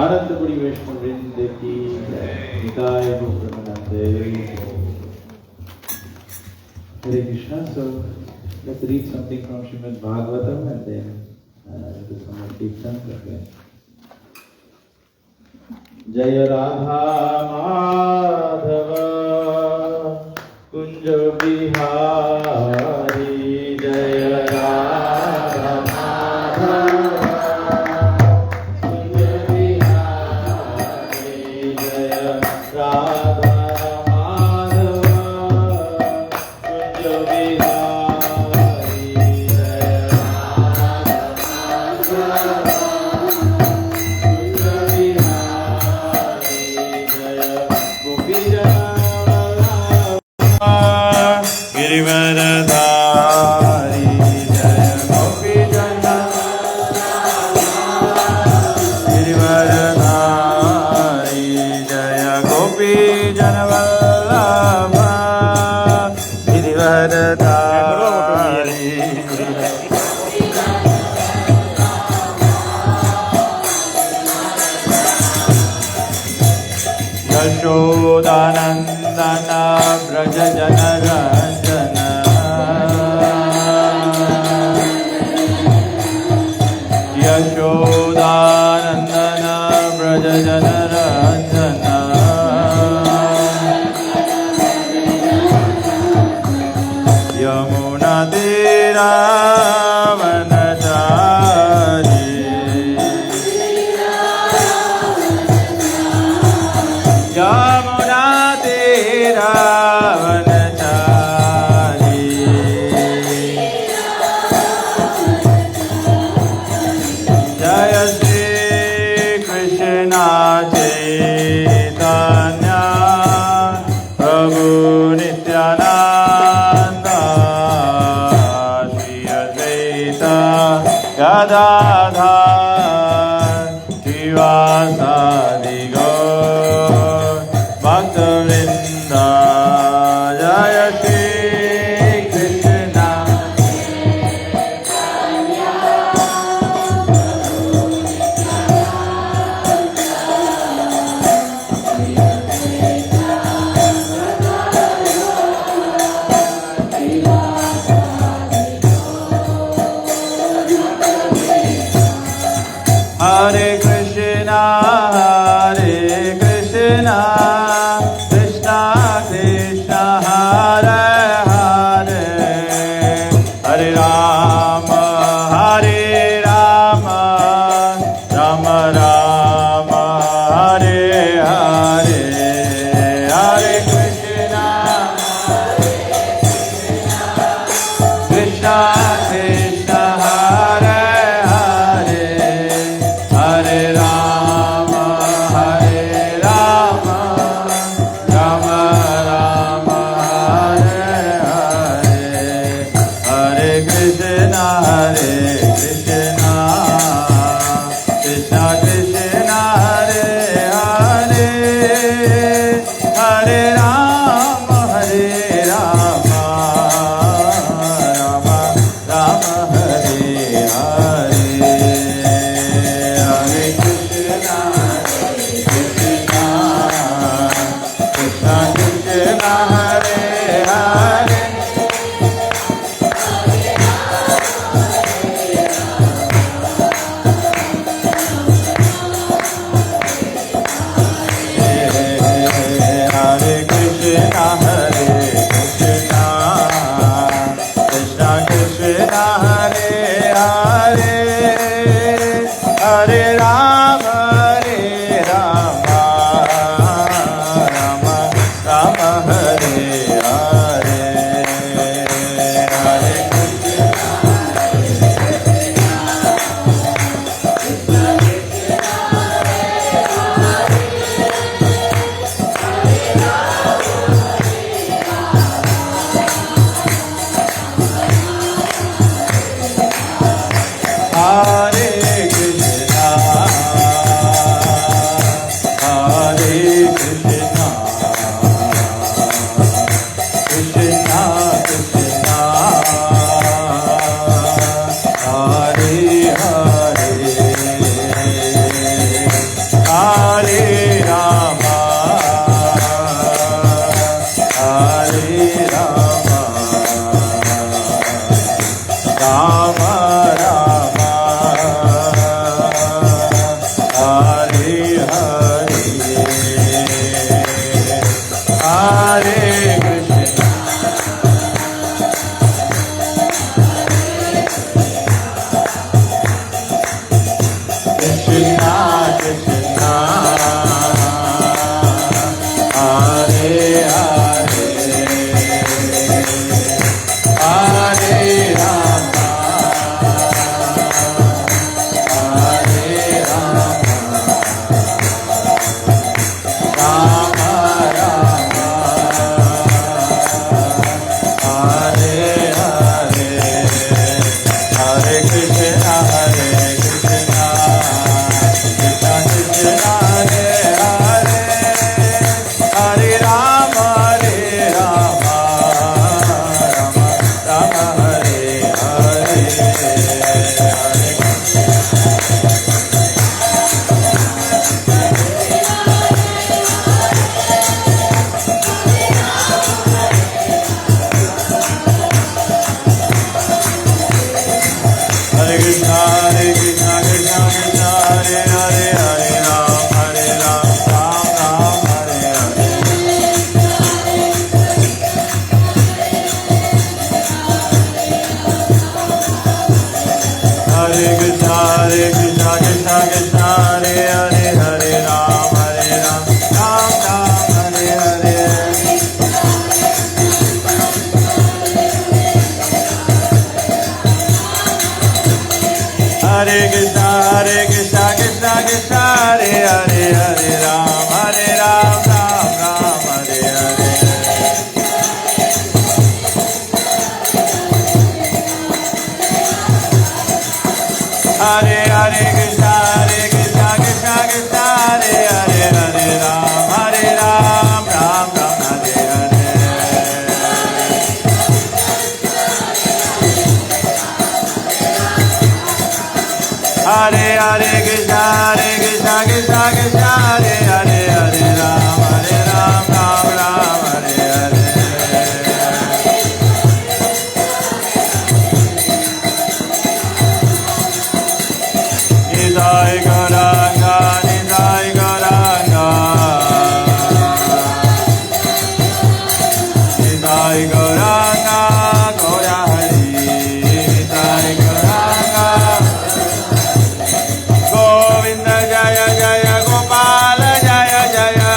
आनंदपुरी वैष्णव वृंद की निकाय ब्रह्मानंदे। Hare Krishna. So let's read something from Srimad Bhagavatam and then do some Kirtan again. Jaya Radha Madhava Kunja Bihari Jaya Radha Madhava Kunja Bihari Jaya Radha Yashodanandana Braja Jana Ranjana Yashodanandana Braja Jana Ranjana Yamuna Tira Vanachari Yamuna Tira Vanachari Gadadhar Shivasadi Gaur Bhakta-vrinda Jaya Shri Krishna Hare Krishna, Krishna Krishna, Hare Hare, Hare Rama, Rama Rama, Hare Hare, Hare Krishna, Krishna Krishna, Hare Hare, Hare Rama, Rama Rama, Hare Hare, Hare Krishna, Krishna Krishna, Hare Hare, Hare Rama, Rama Rama, Hare Hare, Hare Krishna, Krishna Krishna, Hare Hare, Hare Krishna, Krishna Krishna, Hare Hare, Hare Rama, Rama Rama, Hare Hare, Hare Hare Krishna, Krishna Krishna, Hare Hare, Hare Rama, Rama Rama, Hare Hare, Hare Krishna, Krishna Krishna, Hare Hare, Hare Rama, Hare Rama, Rama Rama, Hare Hare, Hare Krishna, Krishna Krishna, Hare Hare, Hare Rama, Rama Rama, Hare Hare, Hare Krishna, Krishna Krishna, Hare Hare, Hare Ram, Ram Ram, Hare Hare, Hare Krishna, Krishna Krishna, Hare Hare, Hare Ram, Ram Ram, Hare Hare, Hare Krishna, Krishna Krishna, Hare Hare, Hare Ram, Ram Ram, Hare Hare, Hare Hare Krishna Krishna Krishna Hare Hare Hare Ram Ram Ram Hare Hare. Hare Hare Krishna Krishna Krishna Hare Hare Hare Ram Ram Ram Hare Hare. Nidai Gauranga Nidai Gauranga Nidai Gauranga Gaura Hari Nidai Gauranga Govinda Jaya Jaya Gopala Jaya Jaya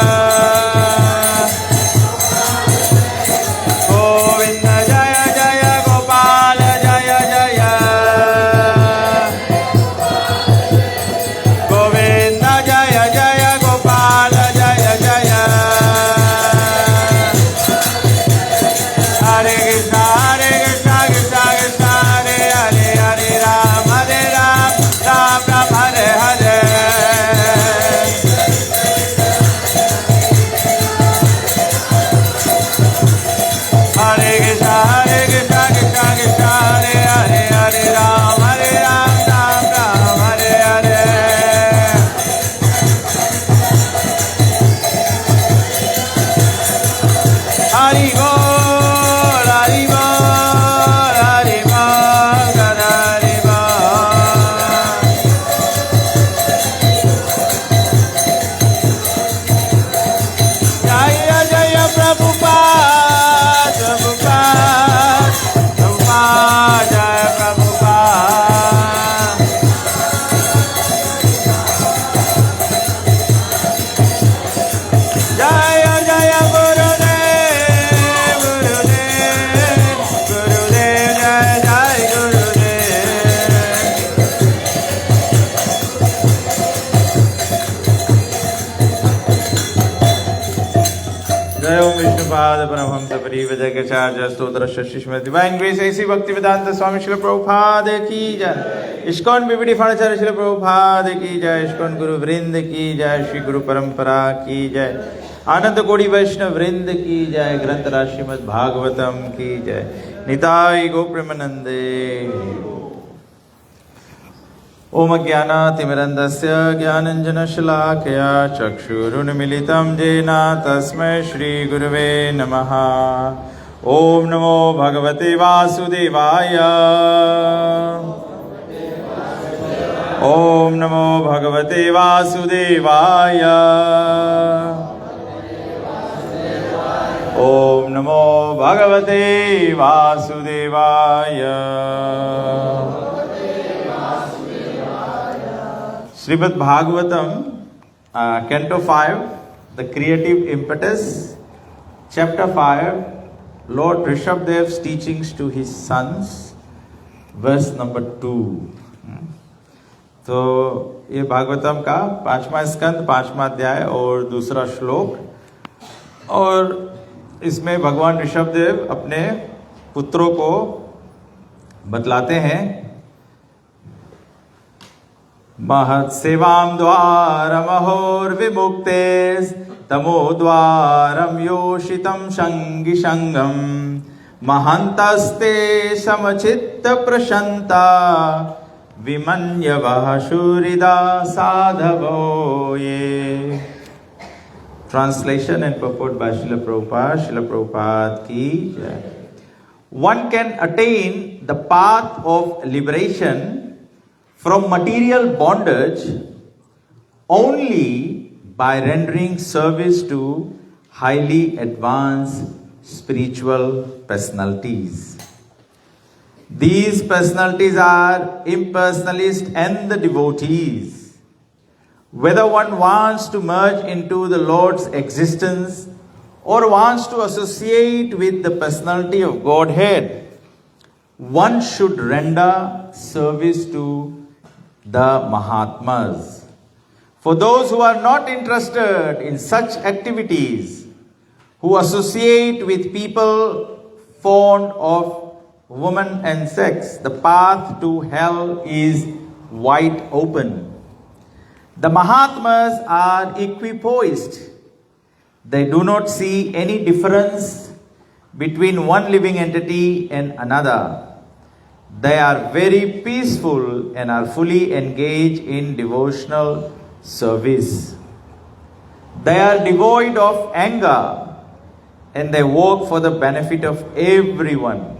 Govinda Jaya Jaya Gopala Jaya Jaya Govinda Jaya Jaya Gopala Jaya Jaya Hare Krishna Krishna Krishna Hare Hare Hare Ram Ram Ram Hare Hare. Hare Krishna Krishna Krishna Hare Hare Hare Ram Ram Ram Hare Hare. Hari Bol Hari Bol Hari Bol Hari Bol. Jaya Jaya Prabhupada Prabhupada Prabhupada Jaya Prabhupada. Jaya Jaya Gurudev Gurudev Gurudev Jaya Jaya Gurudev. जय ओम विष्णुपाद परमहंस परिव्रजकाचार्य स्तोत्र Shrimad divine grace ऐसी भक्ति वेदांत स्वामी श्रील प्रभुपाद की जय। ISKCON BBD furniture Srila Prabhupada की जय। ISKCON गुरु वृंद की जय। श्री गुरु परंपरा की जय। आनंद कोटि वैष्णव वृंद की जय। ग्रंथ राज श्रीमद् भागवतम की जय। निताय गो प्रेमानंदे। ओम ज्ञानातिमिरन्दस्य ज्ञानञ्जनशलाकया चक्षुरुन्मिलितं येन तस्मै श्रीगुरुवे नमः। ओम नमो भगवते वासुदेवाय। ओम नमो भगवते वासुदेवाय। ओम नमो भगवते वासुदेवाय। Srimad Bhagavatam, Canto 5, The Creative Impetus, Chapter 5, Lord Rishabhadev's teachings to his sons, verse number 2. तो ये भागवतम का 5वां स्कंद 5वां अध्याय और दूसरा श्लोक। और इसमें भगवान ऋषभदेव अपने पुत्रों को बतलाते हैं महत् सेवां द्वारमहोर विमुक्ते तमो द्वारम योषितं शंगि शंगम महंतस्ते समचित्त प्रशंता विमन्यवः शूरिदा साधवो ये। Translation and purport by Srila Prabhupada. Srila Prabhupada ki jai. One can attain the path of liberation from material bondage only by rendering service to highly advanced spiritual personalities. These personalities are impersonalists and the devotees. Whether one wants to merge into the Lord's existence or wants to associate with the personality of Godhead, one should render service to the Mahatmas. For those who are not interested in such activities, who associate with people fond of women and sex, the path to hell is wide open. The Mahatmas are equipoised. They do not see any difference between one living entity and another. They are very peaceful and are fully engaged in devotional service. They are devoid of anger and they work for the benefit of everyone.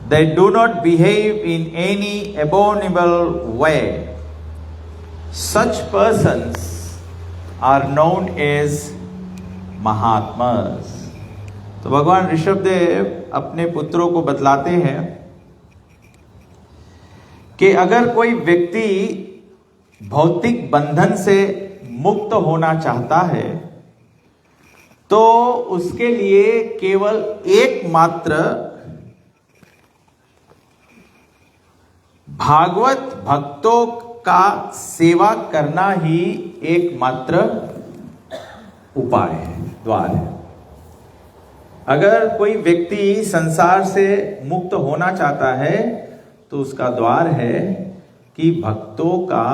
They do not behave in any abominable way. Such persons are known as Mahatmas. तो भगवान ऋषभदेव अपने पुत्रों को बतलाते हैं कि अगर कोई व्यक्ति भौतिक बंधन से मुक्त होना चाहता है तो उसके लिए केवल एकमात्र भागवत भक्तों का सेवा करना ही एकमात्र उपाय है, द्वार है। अगर कोई व्यक्ति संसार से मुक्त होना चाहता है तो उसका द्वार है कि भक्तों का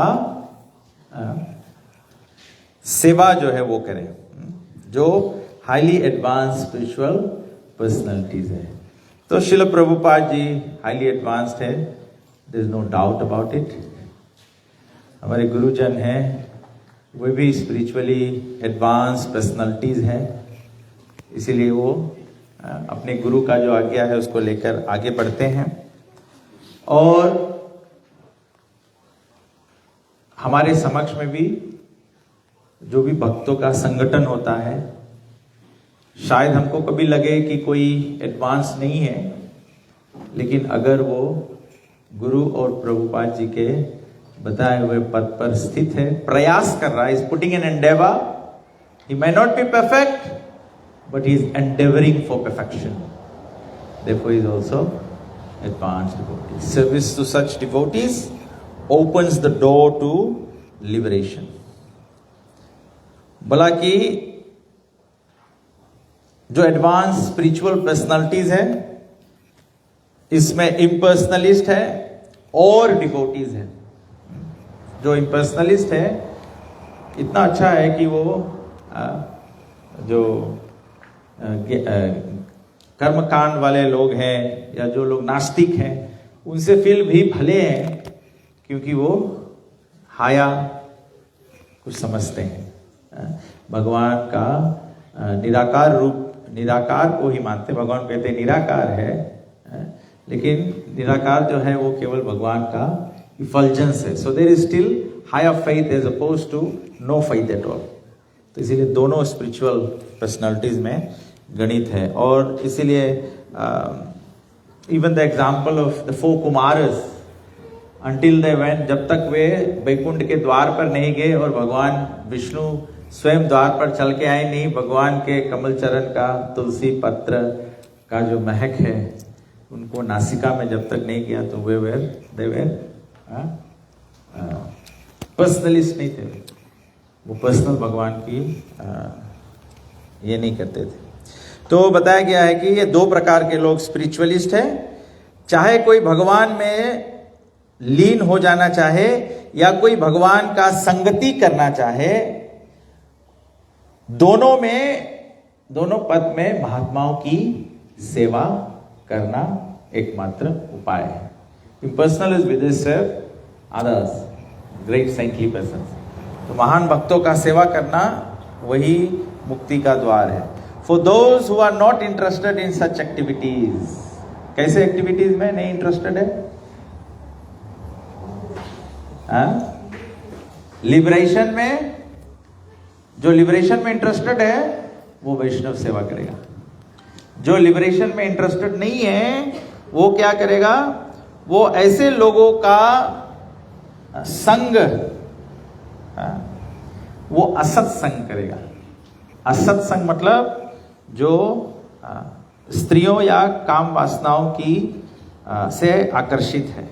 सेवा जो है वो करें, जो हाईली एडवांस स्पिरिचुअल पर्सनालिटीज है। तो श्रील प्रभुपाद जी हाईली एडवांस्ड है, there is no doubt about it. हमारे गुरुजन हैं वे भी स्पिरिचुअली एडवांस पर्सनालिटीज हैं, इसीलिए वो अपने गुरु का जो आज्ञा है उसको लेकर आगे बढ़ते हैं। और हमारे समक्ष में भी जो भी भक्तों का संगठन होता है, शायद हमको कभी लगे कि कोई एडवांस नहीं है, लेकिन अगर वो गुरु और प्रभुपाद जी के बताए हुए पद पर स्थित है, प्रयास कर रहा है, is putting an endeavour, he may not be perfect, but he is endeavoring for perfection. Therefore, he is also advanced devotee. Service to such devotees opens the door to liberation. भला कि जो एडवांस स्पिरिचुअल पर्सनालिटीज है इसमें इम्पर्सनलिस्ट है और devotees है। जो इम्पर्सनलिस्ट है इतना अच्छा है कि वो जो कर्मकांड वाले लोग हैं या जो लोग नास्तिक हैं उनसे फिर भी भले हैं, क्योंकि वो हाया कुछ समझते हैं, भगवान का निराकार रूप, निराकार को ही मानते। भगवान कहते हैं निराकार है, लेकिन निराकार जो है वो केवल भगवान का इफल्जेंस है। So there is still higher faith as oppose to no faith at all. तो इसीलिए दोनों स्पिरिचुअल पर्सनालिटीज में गणित है। और इसीलिए even the example of the 4 Kumaras until they went, जब तक वे वैकुंठ के द्वार पर नहीं गए और भगवान विष्णु स्वयं द्वार पर चल के आए नहीं, भगवान के कमल चरण का तुलसी पत्र का जो महक है उनको नासिका में जब तक नहीं किया तो वे पर्सनलिस्ट नहीं थे, वो पर्सनल भगवान की ये नहीं करते थे। तो बताया गया है कि ये 2 प्रकार के लोग स्पिरिचुअलिस्ट हैं, चाहे कोई भगवान में लीन हो जाना चाहे या कोई भगवान का संगति करना चाहे, दोनों पद में महात्माओं की सेवा करना एकमात्र उपाय है। Impersonal is with others, great saintly person. तो महान भक्तों का सेवा करना वही मुक्ति का द्वार है। For those who are not interested in such activities, कैसे एक्टिविटीज में नहीं इंटरेस्टेड है? लिबरेशन में, जो लिबरेशन में इंटरेस्टेड है वो वैष्णव सेवा करेगा। जो लिबरेशन में इंटरेस्टेड नहीं है वो क्या करेगा? वो ऐसे लोगों का संग, वो असत संग करेगा। असत संग मतलब जो स्त्रियों या काम वासनाओं की से आकर्षित है,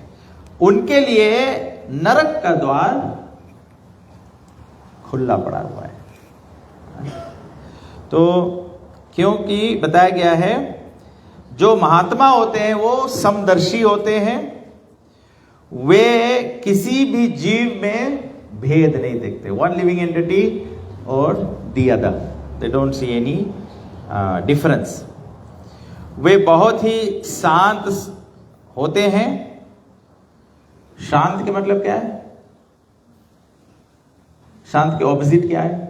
उनके लिए नरक का द्वार खुला पड़ा हुआ है। तो क्योंकि बताया गया है जो महात्मा होते हैं वो समदर्शी होते हैं, वे किसी भी जीव में भेद नहीं देखते, वन लिविंग एंटिटी और the other, they don't see any difference. वे बहुत ही शांत होते हैं। शांत के मतलब क्या है? शांत के ऑपोजिट क्या है?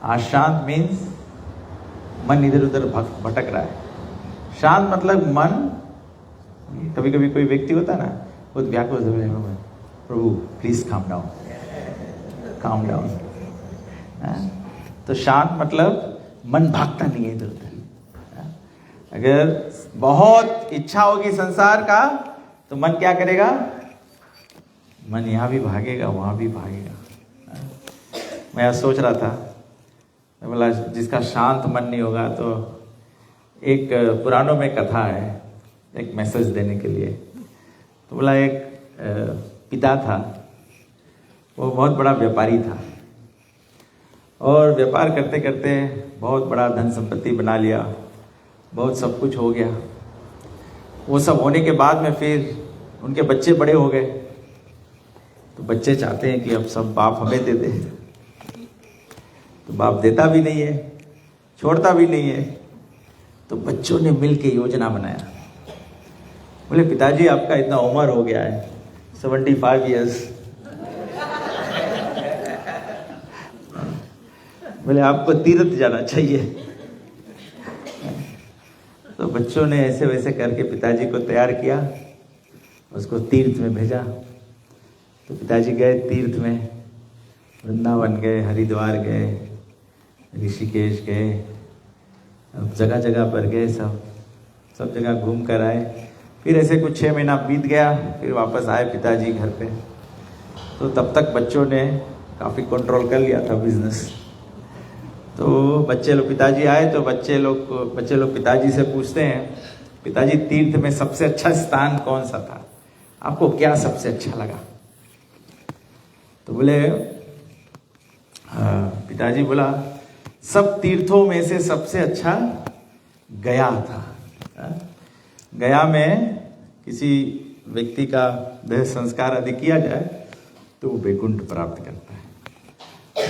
अशांत मीन्स मन इधर उधर भटक रहा है। शांत मतलब मन, कभी कभी कोई व्यक्ति होता है ना, बहुत व्याकुल हो रहा है, प्रभु please calm down, calm down. तो शांत मतलब मन भागता नहीं है इधर उधर। अगर बहुत इच्छा होगी संसार का तो मन क्या करेगा? मन यहां भी भागेगा, वहां भी भागेगा। मैं आज सोच रहा था, मैं बोला जिसका शांत मन नहीं होगा, तो एक पुराणों में कथा है एक मैसेज देने के लिए। तो बोला एक पिता था, वो बहुत बड़ा व्यापारी था और व्यापार करते करते बहुत बड़ा धन संपत्ति बना लिया, बहुत सब कुछ हो गया। वो सब होने के बाद में फिर उनके बच्चे बड़े हो गए, तो बच्चे चाहते हैं कि अब सब बाप हमें दे दे, तो बाप देता भी नहीं है, छोड़ता भी नहीं है। तो बच्चों ने मिलके योजना बनाया। बोले पिताजी आपका इतना उम्र हो गया है, 75 इयर्स, बोले आपको तीर्थ जाना चाहिए। तो बच्चों ने ऐसे वैसे करके पिताजी को तैयार किया, उसको तीर्थ में भेजा। तो पिताजी गए तीर्थ में, वृंदावन गए, हरिद्वार गए, ऋषिकेश गए, जगह जगह पर गए, सब जगह घूम कर आए। फिर ऐसे कुछ 6 महीना बीत गया, फिर वापस आए पिताजी घर पे। तो तब तक बच्चों ने काफ़ी कंट्रोल कर लिया था बिजनेस। तो बच्चे लोग, पिताजी आए तो बच्चे लोग पिताजी से पूछते हैं, पिताजी तीर्थ में सबसे अच्छा स्थान कौन सा था, आपको क्या सबसे अच्छा लगा? तो बोले पिताजी बोला सब तीर्थों में से सबसे अच्छा गया था। गया में किसी व्यक्ति का देह संस्कार आदि किया जाए तो वो वैकुंठ प्राप्त करता है।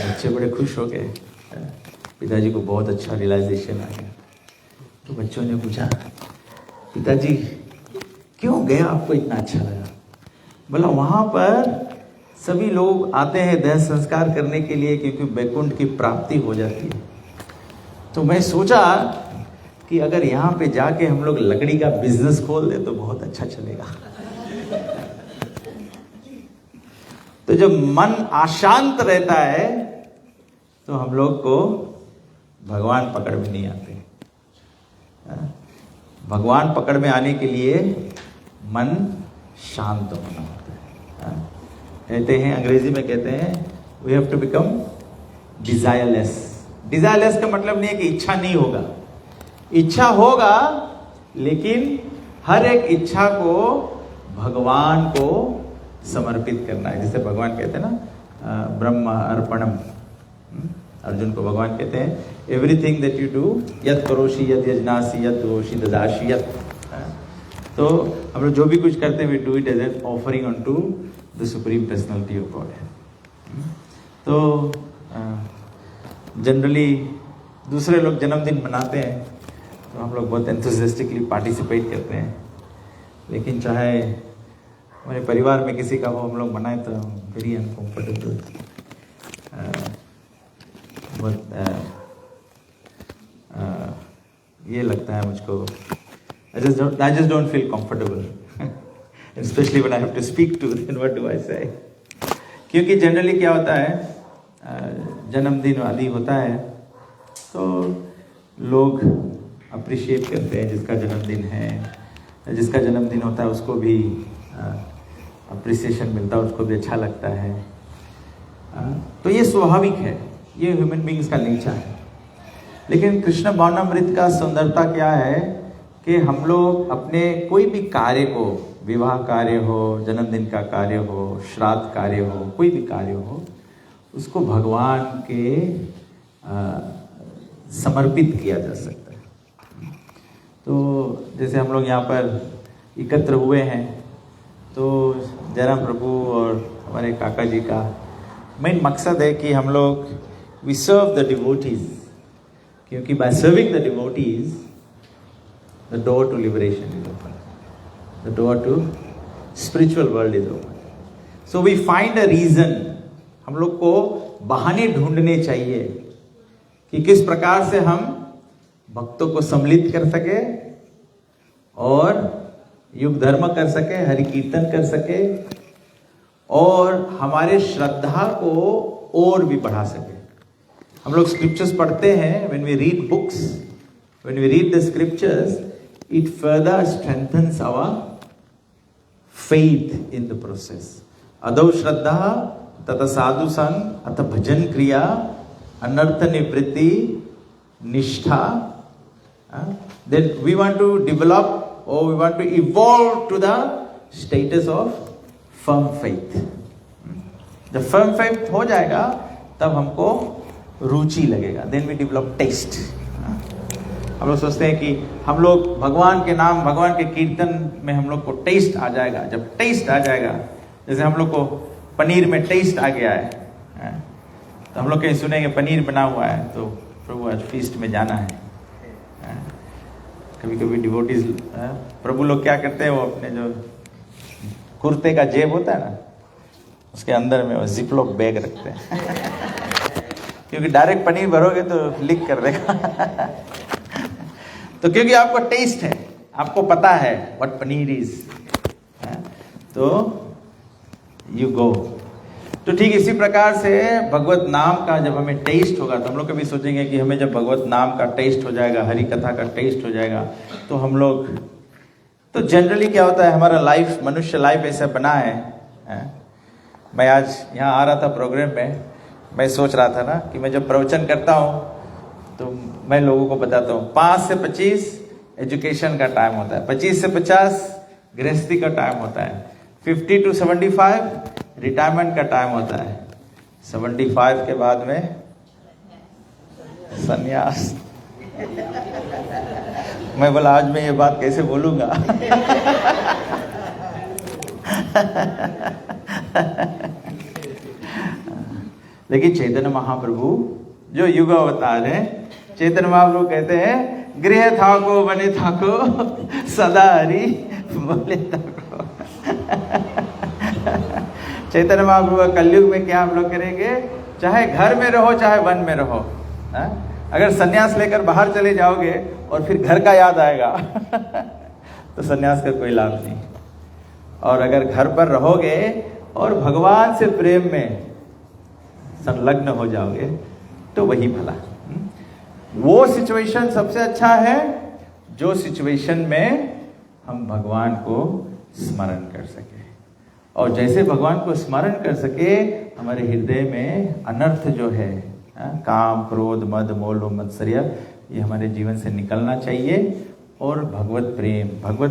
बच्चे बड़े खुश हो गए, पिताजी को बहुत अच्छा रियलाइजेशन आ गया। तो बच्चों ने पूछा पिताजी क्यों गया आपको इतना अच्छा लगा? बोला वहां पर सभी लोग आते हैं देह संस्कार करने के लिए, क्योंकि वैकुंठ की प्राप्ति हो जाती है। तो मैं सोचा कि अगर यहाँ पे जाके हम लोग लकड़ी का बिजनेस खोल दे तो बहुत अच्छा चलेगा। तो जब मन अशांत रहता है तो हम लोग को भगवान पकड़ में नहीं आते। भगवान पकड़ में आने के लिए मन शांत होना होता है। कहते हैं, अंग्रेजी में कहते हैं, we have to become desireless. Desireless का मतलब नहीं है कि इच्छा नहीं होगा, इच्छा होगा, लेकिन हर एक इच्छा को भगवान को समर्पित करना है। जैसे भगवान कहते हैं ना, ब्रह्म अर्पणम। अर्जुन को भगवान कहते हैं, एवरीथिंग दैट यू डू यत करोषि यत यजनासि यत दोषि ददासि यत। तो हम लोग जो भी कुछ करते हैं, we do it as an offering on to the supreme personality of God. तो जनरली दूसरे लोग जन्मदिन मनाते हैं तो हम लोग बहुत एंथुसियास्टिकली पार्टिसिपेट करते हैं, लेकिन चाहे हमारे परिवार में किसी का हो हम लोग मनाएं तो वेरी अनकम्फर्टेबल, बहुत ये लगता है मुझको, I just don't feel comfortable, especially when I have to speak to, then what do I say? क्योंकि जनरली क्या होता है, जन्मदिन आदि होता है तो लोग अप्रिशिएट करते हैं जिसका जन्मदिन है, जिसका जन्मदिन होता है उसको भी अप्रिसिएशन मिलता है, उसको भी अच्छा लगता है। तो ये स्वाभाविक है, ये ह्यूमन बींग्स का नेचर है। लेकिन कृष्ण भावनामृत का सुंदरता क्या है कि हम लोग अपने कोई भी कार्य को, विवाह कार्य हो, जन्मदिन का कार्य हो, श्राद्ध कार्य हो, कोई भी कार्य हो, उसको भगवान के समर्पित किया जा सकता है। तो जैसे हम लोग यहाँ पर एकत्र हुए हैं, तो जयराम प्रभु और हमारे काका जी का मेन मकसद है कि हम लोग वी सर्व द डिवोटीज, क्योंकि by serving the devotees the door to liberation is open, the door to spiritual world is open. So we find a reason, हम लोग को बहाने ढूंढने चाहिए कि किस प्रकार से हम भक्तों को सम्मिलित कर सके और युग धर्म कर सके, हरि कीर्तन कर सके और हमारे श्रद्धा को और भी बढ़ा सके. हम लोग स्क्रिप्चर्स पढ़ते हैं, when we read books, when we read the scriptures, it further strengthens our faith in the process. अदौ श्रद्धा तथा साधु संग अथ भजन क्रिया अनर्थ निवृत्ति निष्ठा. Then we want to develop or we want to evolve to the status of firm faith. जब firm faith हो जाएगा तब हमको रुचि लगेगा. Then we develop taste. हम लोग सोचते हैं कि हम लोग भगवान के नाम, भगवान के कीर्तन में हम लोग को टेस्ट आ जाएगा. जब टेस्ट आ जाएगा, जैसे हम लोग को पनीर में टेस्ट आ गया है, तो हम लोग कहीं सुनेंगे पनीर बना हुआ है तो प्रभु आज फीस्ट में जाना है. कभी कभी डिवोटीज, प्रभु लोग क्या करते हैं, वो अपने जो कुर्ते का जेब होता है ना, उसके अंदर में वो जिपलॉक बैग रखते हैं क्योंकि डायरेक्ट पनीर भरोगे तो लीक कर देगा तो क्योंकि आपको टेस्ट है, आपको पता है व्हाट पनीर इज, तो यू गो. तो ठीक इसी प्रकार से भगवत नाम का जब हमें टेस्ट होगा, तो हम लोग कभी सोचेंगे कि हमें जब भगवत नाम का टेस्ट हो जाएगा, हरि कथा का टेस्ट हो जाएगा, तो हम लोग, तो जनरली क्या होता है, हमारा लाइफ, मनुष्य लाइफ ऐसा बना है. मैं आज यहाँ आ रहा था प्रोग्राम में, मैं सोच रहा था ना कि मैं जब प्रवचन करता हूँ तो मैं लोगों को बताता हूँ 5 से 25 एजुकेशन का टाइम होता है, 25 से 50 गृहस्थी का टाइम होता है, 50 to 75 रिटायरमेंट का टाइम होता है, 75 के बाद में संन्यास. मैं बोला आज मैं ये बात कैसे बोलूंगा लेकिन चैतन्य महाप्रभु जो युग अवतार है, चैतन्य महाप्रभु कहते हैं गृह थाको बने थाको सदा हरि बोले थाको चैतन्य महाप्रभु कलयुग में क्या हम लोग करेंगे, चाहे घर में रहो चाहे वन में रहो, अगर सन्यास लेकर बाहर चले जाओगे और फिर घर का याद आएगा तो सन्यास का कोई लाभ नहीं. और अगर घर पर रहोगे और भगवान से प्रेम में संलग्न हो जाओगे तो वही भला. वो सिचुएशन सबसे अच्छा है जो सिचुएशन में हम भगवान को स्मरण कर सके, और जैसे भगवान को स्मरण कर सके हमारे हृदय में अनर्थ जो है, काम क्रोध मद मोल मत्सर्य, ये हमारे जीवन से निकलना चाहिए. और भगवत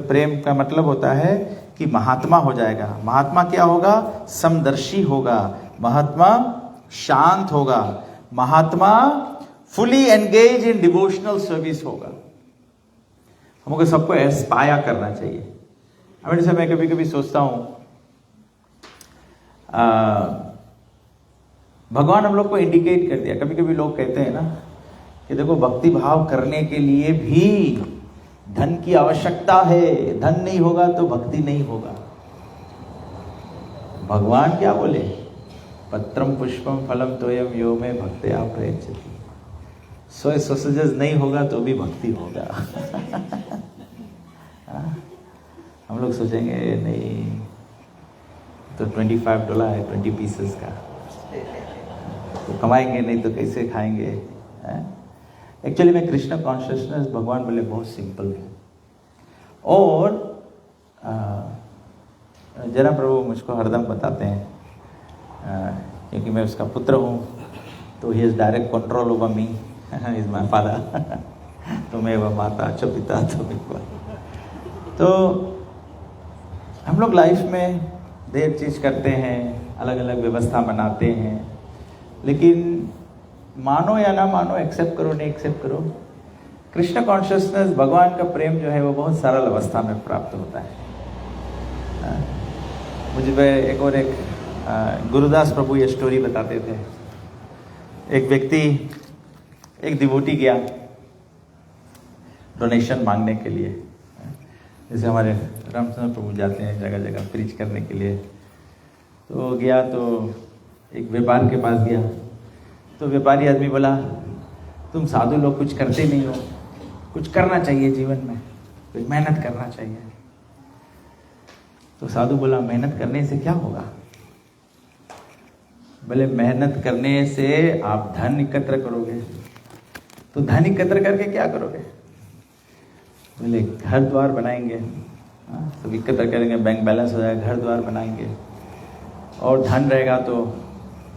प्रेम का मतलब होता है कि महात्मा हो जाएगा. महात्मा क्या होगा, समदर्शी होगा, महात्मा शांत होगा, महात्मा fully engage in devotional service होगा. हमको सबको एस्पायर करना चाहिए. जैसे मैं कभी कभी सोचता हूं, भगवान हम लोग को इंडिकेट कर दिया. कभी कभी लोग कहते हैं ना कि देखो भक्ति भाव करने के लिए भी धन की आवश्यकता है, धन नहीं होगा तो भक्ति नहीं होगा. भगवान क्या बोले, पत्रम पुष्पम फलम तोयम यो में भक्त्या प्रयच्छति. सोए सोसजस नहीं होगा तो भी भक्ति होगा. हम लोग सोचेंगे नहीं तो $25 है, 20 पीसेस का, तो कमाएंगे नहीं तो कैसे खाएंगे. एक्चुअली में कृष्ण कॉन्शियसनेस भगवान बोले बहुत सिंपल है. और जरा प्रभु मुझको हरदम बताते हैं, क्योंकि मैं उसका पुत्र हूँ, तो he is direct control over me, is my father. तो मैं वह माता च पिता तो बिल्कुल. तो हम लोग लाइफ में ढेर चीज करते हैं, अलग अलग व्यवस्था बनाते हैं, लेकिन मानो या ना मानो, एक्सेप्ट करो नहीं एक्सेप्ट करो, कृष्ण कॉन्शियसनेस, भगवान का प्रेम जो है वो बहुत सरल अवस्था में प्राप्त होता है। मुझे एक गुरुदास प्रभु ये स्टोरी बताते थे। एक व्यक्ति, एक डिवोटी गया डोनेशन मांगने के लिए, जैसे हमारे रामचंद्र प्रभु जाते हैं जगह जगह प्रीच करने के लिए। तो गया तो एक व्यापार के पास गया, तो व्यापारी आदमी बोला, तुम साधु लोग कुछ करते नहीं हो, कुछ करना चाहिए जीवन में, कुछ मेहनत करना चाहिए। तो साधु बोला, मेहनत करने से क्या होगा? बोले, मेहनत करने से आप धन एकत्र करोगे। तो धन एकत्र करके क्या करोगे? बोले, घर द्वार बनाएंगे, सब एकत्र करेंगे, बैंक बैलेंस हो जाएगा, घर द्वार बनाएंगे, और धन रहेगा तो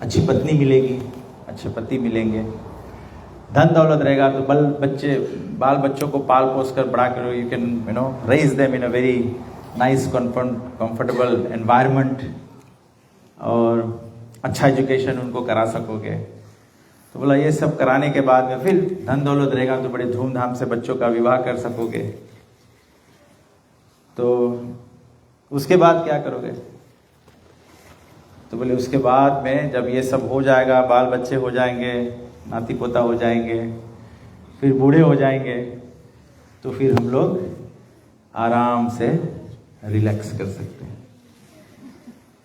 अच्छी पत्नी मिलेगी, अच्छे पति मिलेंगे। धन दौलत रहेगा तो बाल बच्चों को पाल पोस कर बड़ा करो, you can raise them in a very nice comfortable environment, और अच्छा एजुकेशन उनको करा सकोगे। तो बोला, ये सब कराने के बाद में फिर धन दौलत रहेगा तो बड़े धूमधाम से बच्चों का विवाह कर सकोगे। तो उसके बाद क्या करोगे? तो बोले, उसके बाद में जब ये सब हो जाएगा, बाल बच्चे हो जाएंगे, नाती पोता हो जाएंगे, फिर बूढ़े हो जाएंगे, तो फिर हम लोग आराम से रिलैक्स कर सकते हैं।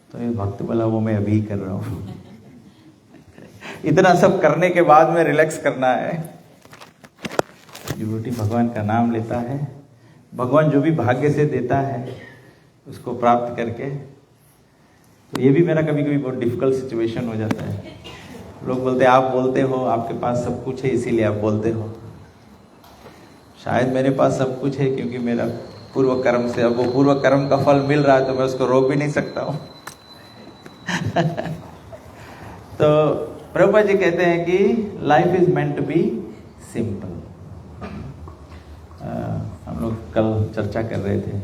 तो ये भक्त बोला, वो मैं अभी कर रहा हूँ। इतना सब करने के बाद में रिलैक्स करना है। डिवोटी भगवान का नाम लेता है, भगवान जो भी भाग्य से देता है उसको प्राप्त करके। तो ये भी मेरा कभी कभी बहुत डिफिकल्ट सिचुएशन हो जाता है। लोग बोलते हैं, आप बोलते हो आपके पास सब कुछ है इसीलिए आप बोलते हो। शायद मेरे पास सब कुछ है क्योंकि मेरा पूर्व कर्म से, अब वो पूर्व कर्म का फल मिल रहा है तो मैं उसको रोक भी नहीं सकता हूँ। तो प्रभुपाद जी कहते हैं कि life is meant to be simple. हम लोग कल चर्चा कर रहे थे,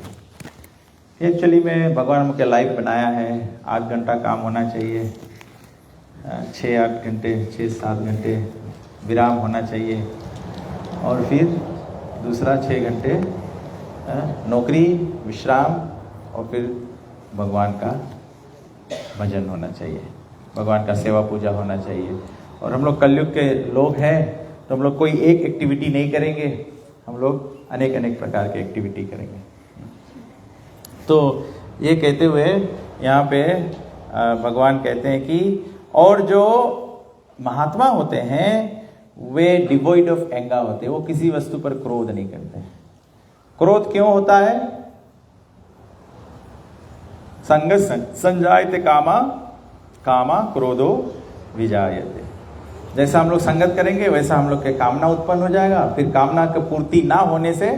एक्चुअली में भगवान मुझे लाइफ बनाया है, 8 घंटा काम होना चाहिए, 6-8 घंटे 6-7 घंटे विराम होना चाहिए, और फिर दूसरा 6 घंटे नौकरी, विश्राम, और फिर भगवान का भजन होना चाहिए, भगवान का सेवा पूजा होना चाहिए। और हम लोग कलयुग के लोग हैं तो हम लोग कोई एक एक्टिविटी नहीं करेंगे, हम लोग अनेक अनेक प्रकार की एक्टिविटी करेंगे। तो ये कहते हुए यहाँ पे भगवान कहते हैं कि और जो महात्मा होते हैं वे डिवोइड ऑफ एंगा होते हैं, वो किसी वस्तु पर क्रोध नहीं करते हैं। क्रोध क्यों होता है? संग संजायते कामा कामा क्रोधो विजायते। जैसा हम लोग संगत करेंगे वैसा हम लोग के कामना उत्पन्न हो जाएगा, फिर कामना की पूर्ति ना होने से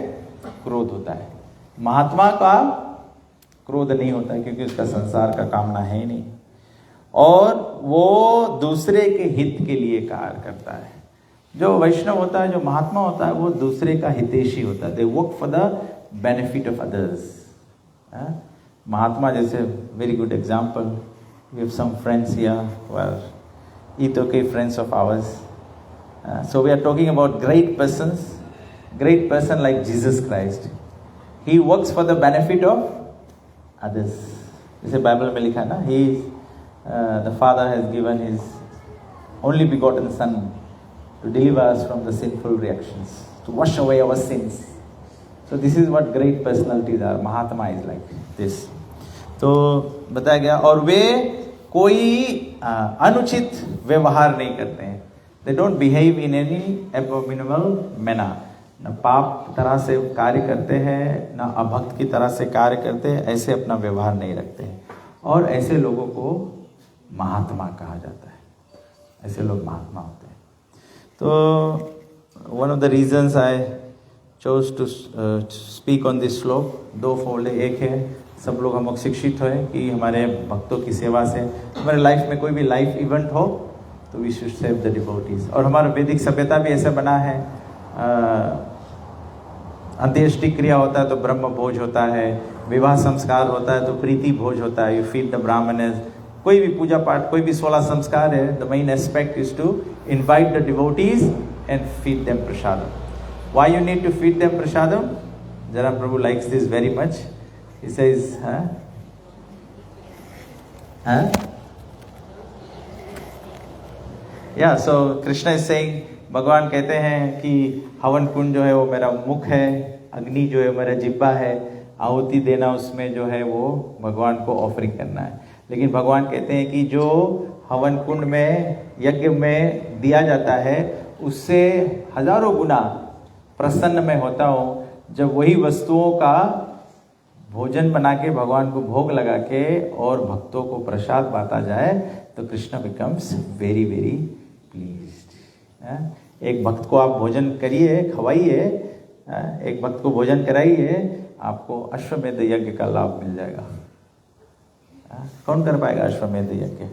क्रोध होता है। महात्मा का क्रोध नहीं होता है क्योंकि उसका संसार का कामना है ही नहीं, और वो दूसरे के हित के लिए कार्य करता है। जो वैष्णव होता है, जो महात्मा होता है, वो दूसरे का हितैषी होता है। They work for the benefit of others. महात्मा जैसे very good example, we have some friends here who are ईथोके friends of ours. So we are talking about great person like Jesus Christ. He works for the benefit of others. जैसे Bible में लिखा है ना, he the father has given his only begotten son to deliver us from the sinful reactions, to wash away our sins. So this is what great personalities are. Mahatma is like this. तो बताया गया, और वे कोई अनुचित व्यवहार नहीं करते हैं। They don't behave in any abominable manner. न पाप तरह से कार्य करते हैं, न अभक्त की तरह से कार्य करते हैं, ऐसे अपना व्यवहार नहीं रखते हैं, और ऐसे लोगों को महात्मा कहा जाता है। ऐसे लोग महात्मा होते हैं। तो one of the reasons I chose to speak on this shloka, 2 fold है। एक है सब लोग हम लोग शिक्षित हैं कि हमारे भक्तों की सेवा से हमारे लाइफ में कोई भी लाइफ इवेंट हो तो we should save the devotees. और हमारा वैदिक सभ्यता भी ऐसा बना है, अंत्येष्टि क्रिया होता है तो ब्रह्म भोज होता है, विवाह संस्कार होता है तो प्रीति भोज होता है, यू फीड द ब्राह्मणस। कोई भी पूजा पाठ, कोई भी 16 संस्कार है, the main aspect is to invite the devotees and feed them prasad. Why you need to feed them prasadam? Jaran Prabhu likes this very much. He says, Yeah, so Krishna is saying, भगवान कहते हैं कि हवन कुंड जो है वो मेरा मुख है, अग्नि जो है मेरा जिब्बा है, आहुति देना उसमें जो है वो भगवान को ऑफरिंग करना है। लेकिन भगवान कहते हैं कि जो हवन कुंड में यज्ञ में दिया जाता है उससे हजारों गुना प्रसन्न मैं होता हूँ जब वही वस्तुओं का भोजन बना के भगवान को भोग लगा के और भक्तों को प्रसाद बांटा जाए तो Krishna becomes very very pleased. एक भक्त को आप भोजन करिए, खवाइए, एक भक्त को भोजन कराइए, आपको अश्वमेध यज्ञ का लाभ मिल जाएगा। कौन कर पाएगा अश्वमेध यज्ञ?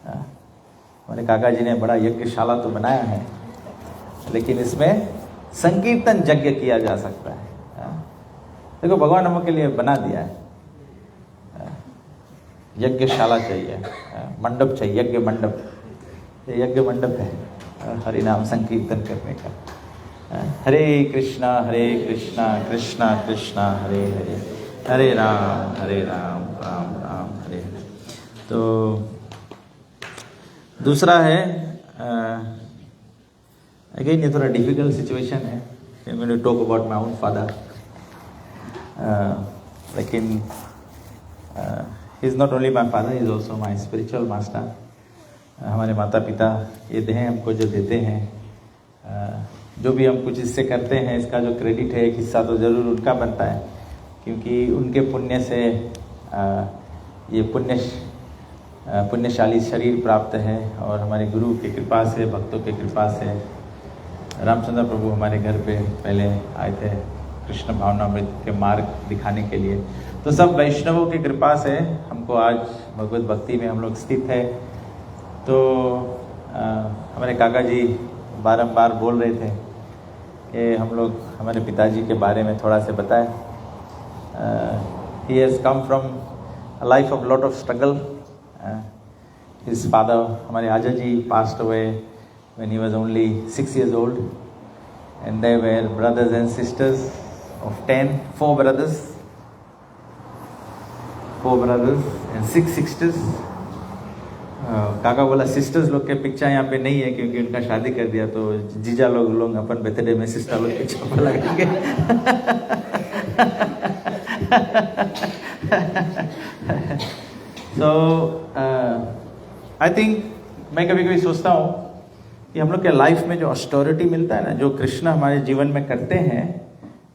हमारे काका जी ने बड़ा यज्ञशाला तो बनाया है, लेकिन इसमें संकीर्तन यज्ञ किया जा सकता है। देखो भगवान हम के लिए बना दिया है, यज्ञशाला चाहिए, मंडप चाहिए, यज्ञ मंडप, ये यज्ञ मंडप है हरि नाम संकीर्तन करने का। हरे कृष्णा कृष्णा कृष्णा हरे हरे, हरे राम राम राम हरे हरे। तो दूसरा है, अगेन ये थोड़ा डिफिकल्ट सिचुएशन है, I am going to talk about my own father, लेकिन he is not only my father, he is also my spiritual master. हमारे माता पिता ये देह हमको जो देते हैं, जो भी हम कुछ इससे करते हैं इसका जो क्रेडिट है एक हिस्सा तो ज़रूर उनका बनता है, क्योंकि उनके पुण्य से ये पुण्यशाली शरीर प्राप्त है और हमारे गुरु की कृपा से, भक्तों की कृपा से। रामचंद्र प्रभु हमारे घर पे पहले आए थे कृष्ण भावनामृत के मार्ग दिखाने के लिए, तो सब वैष्णवों की कृपा से हमको आज भगवत भक्ति में हम लोग स्थित है। तो हमारे काका जी बारंबार बोल रहे थे कि हम लोग हमारे पिताजी के बारे में थोड़ा सा बताएं। He has come from a life of lot of struggle. His father, हमारे आजा जी passed away when he was only 6 years old, and they were brothers and sisters of 10, 4 brothers and 6 sisters. काका बोला सिस्टर्स लोग के picture यहाँ पे नहीं है क्योंकि उनका शादी कर दिया, तो जीजा लोग अपन बर्थडे में सिस्टर लोग पिक्चर पर लगाएंगे। So I think मैं कभी कभी सोचता हूँ कि हम लोग के लाइफ में जो ऑस्टोरिटी मिलता है ना, जो कृष्ण हमारे जीवन में करते हैं,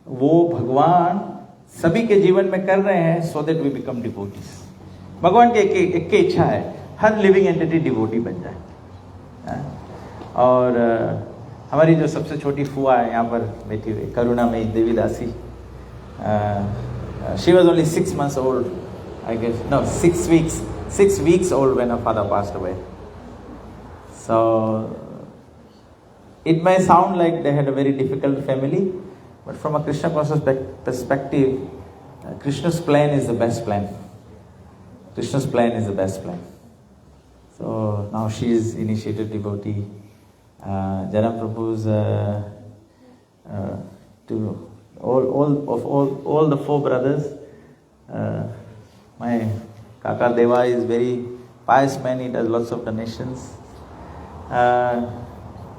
वो भगवान सभी के जीवन में कर रहे हैं so that we become devotees। भगवान की एक इच्छा है हर लिविंग एंटिटी डिवोटी बन जाए। और हमारी जो सबसे छोटी फुआ है यहाँ पर बैठी हुई, Karunamayi Devidasi, she was only 6 months old, I guess, no, 6 weeks old when her father passed away. So it may sound like they had a very difficult family, but from a Krishna perspective, Krishna's plan is the best plan. Krishna's plan is the best plan. So now she is initiated devotee. Jaran Prabhu's to all the 4 brothers. My Kaka Deva is very pious man. He does lots of donations.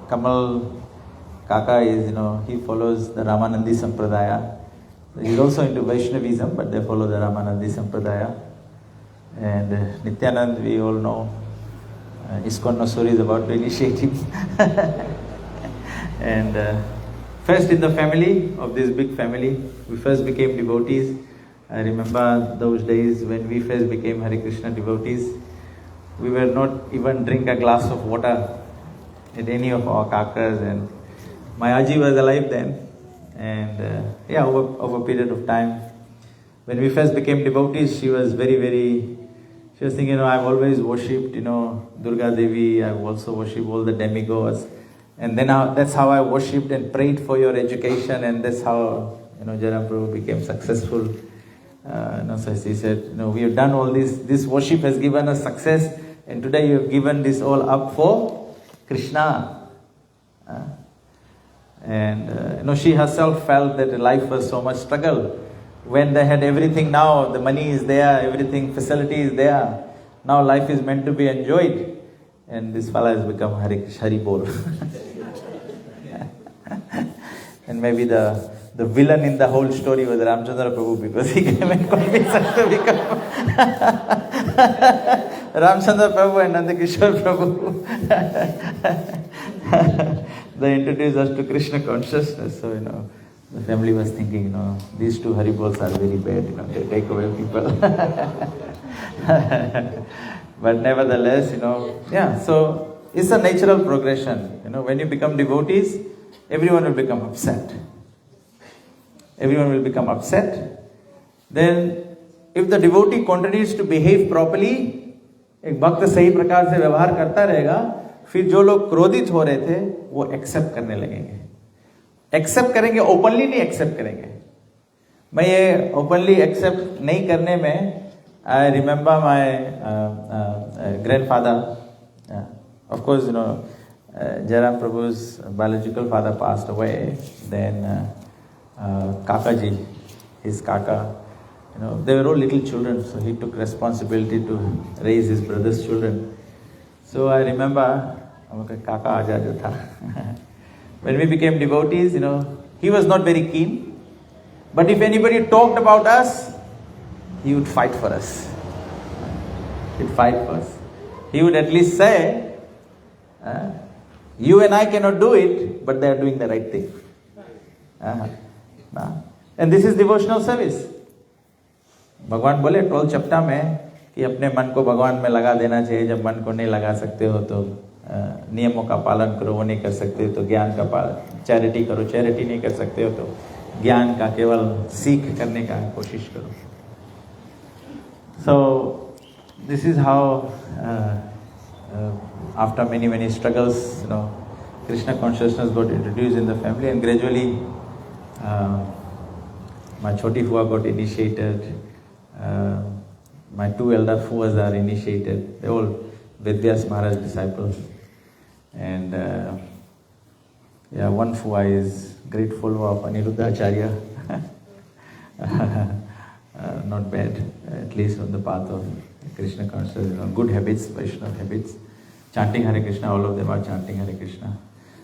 Kamal Kaka is, he follows the Ramanandi Sampradaya. He's also into Vaishnavism, but they follow the Ramanandi Sampradaya. And Nityanand, we all know. ISKCON Nasuri is about to initiate him. And first in the family of this big family, we first became devotees. I remember those days when we first became Hare Krishna devotees. We were not even drink a glass of water at any of our kakas, and my Aji was alive then. And over a period of time, when we first became devotees, she was she was thinking, I've always worshipped, Durga Devi, I've also worshipped all the demigods. And then that's how I worshipped and prayed for your education, and that's how, Jaran Prabhu became successful. So he said, we have done all this. This worship has given us success, and today you have given this all up for Krishna. And she herself felt that life was so much struggle. When they had everything now, the money is there, everything, facility is there. Now life is meant to be enjoyed. And this fella has become Hari Bol. And maybe the villain in the whole story was Ramchandra Prabhu, because he came and convinced us to become Ramchandra Prabhu and Nandakishore Prabhu. They introduced us to Krishna consciousness. So, the family was thinking, these two Haribols are very bad, they take away people. But nevertheless, so it's a natural progression. When you become devotees, everyone will become upset. Everyone will become upset. Then, if the devotee continues to behave properly, एक भक्त सही प्रकार से व्यवहार करता रहेगा, फिर जो लोग क्रोधित हो रहे थे, वो एक्सेप्ट करने लगेंगे. एक्सेप्ट करेंगे, ओपनली नहीं एक्सेप्ट करेंगे. मैं ये ओपनली एक्सेप्ट नहीं करने में, I remember my grandfather. Of course, Jairam Prabhu's biological father passed away. Then Kakaji, his Kaka, they were all little children, so he took responsibility to raise his brother's children. So I remember, Kaka Aja jo tha. When we became devotees, he was not very keen. But if anybody talked about us, he would fight for us. He'd fight for us. He would at least say, you and I cannot do it, but they are doing the right thing. And this is devotional service. भगवान बोले 12 chapter में कि अपने मन को भगवान में लगा देना चाहिए. जब मन को नहीं लगा सकते हो तो नियमों का पालन करो, वो नहीं कर सकते हो तो ज्ञान का पालन, चैरिटी करो, चैरिटी नहीं कर सकते हो तो ज्ञान का केवल सीख करने का कोशिश करो. So this is how after many struggles, Krishna consciousness got introduced in the family, and gradually my Choti Fua got initiated. My two elder Fuas are initiated. They all Vedyas Maharaj disciples. And one Fua is great follower of Aniruddha Acharya. Not bad, at least on the path of Krishna consciousness. Good habits, Vaishnava habits. Chanting Hare Krishna, all of them are chanting Hare Krishna.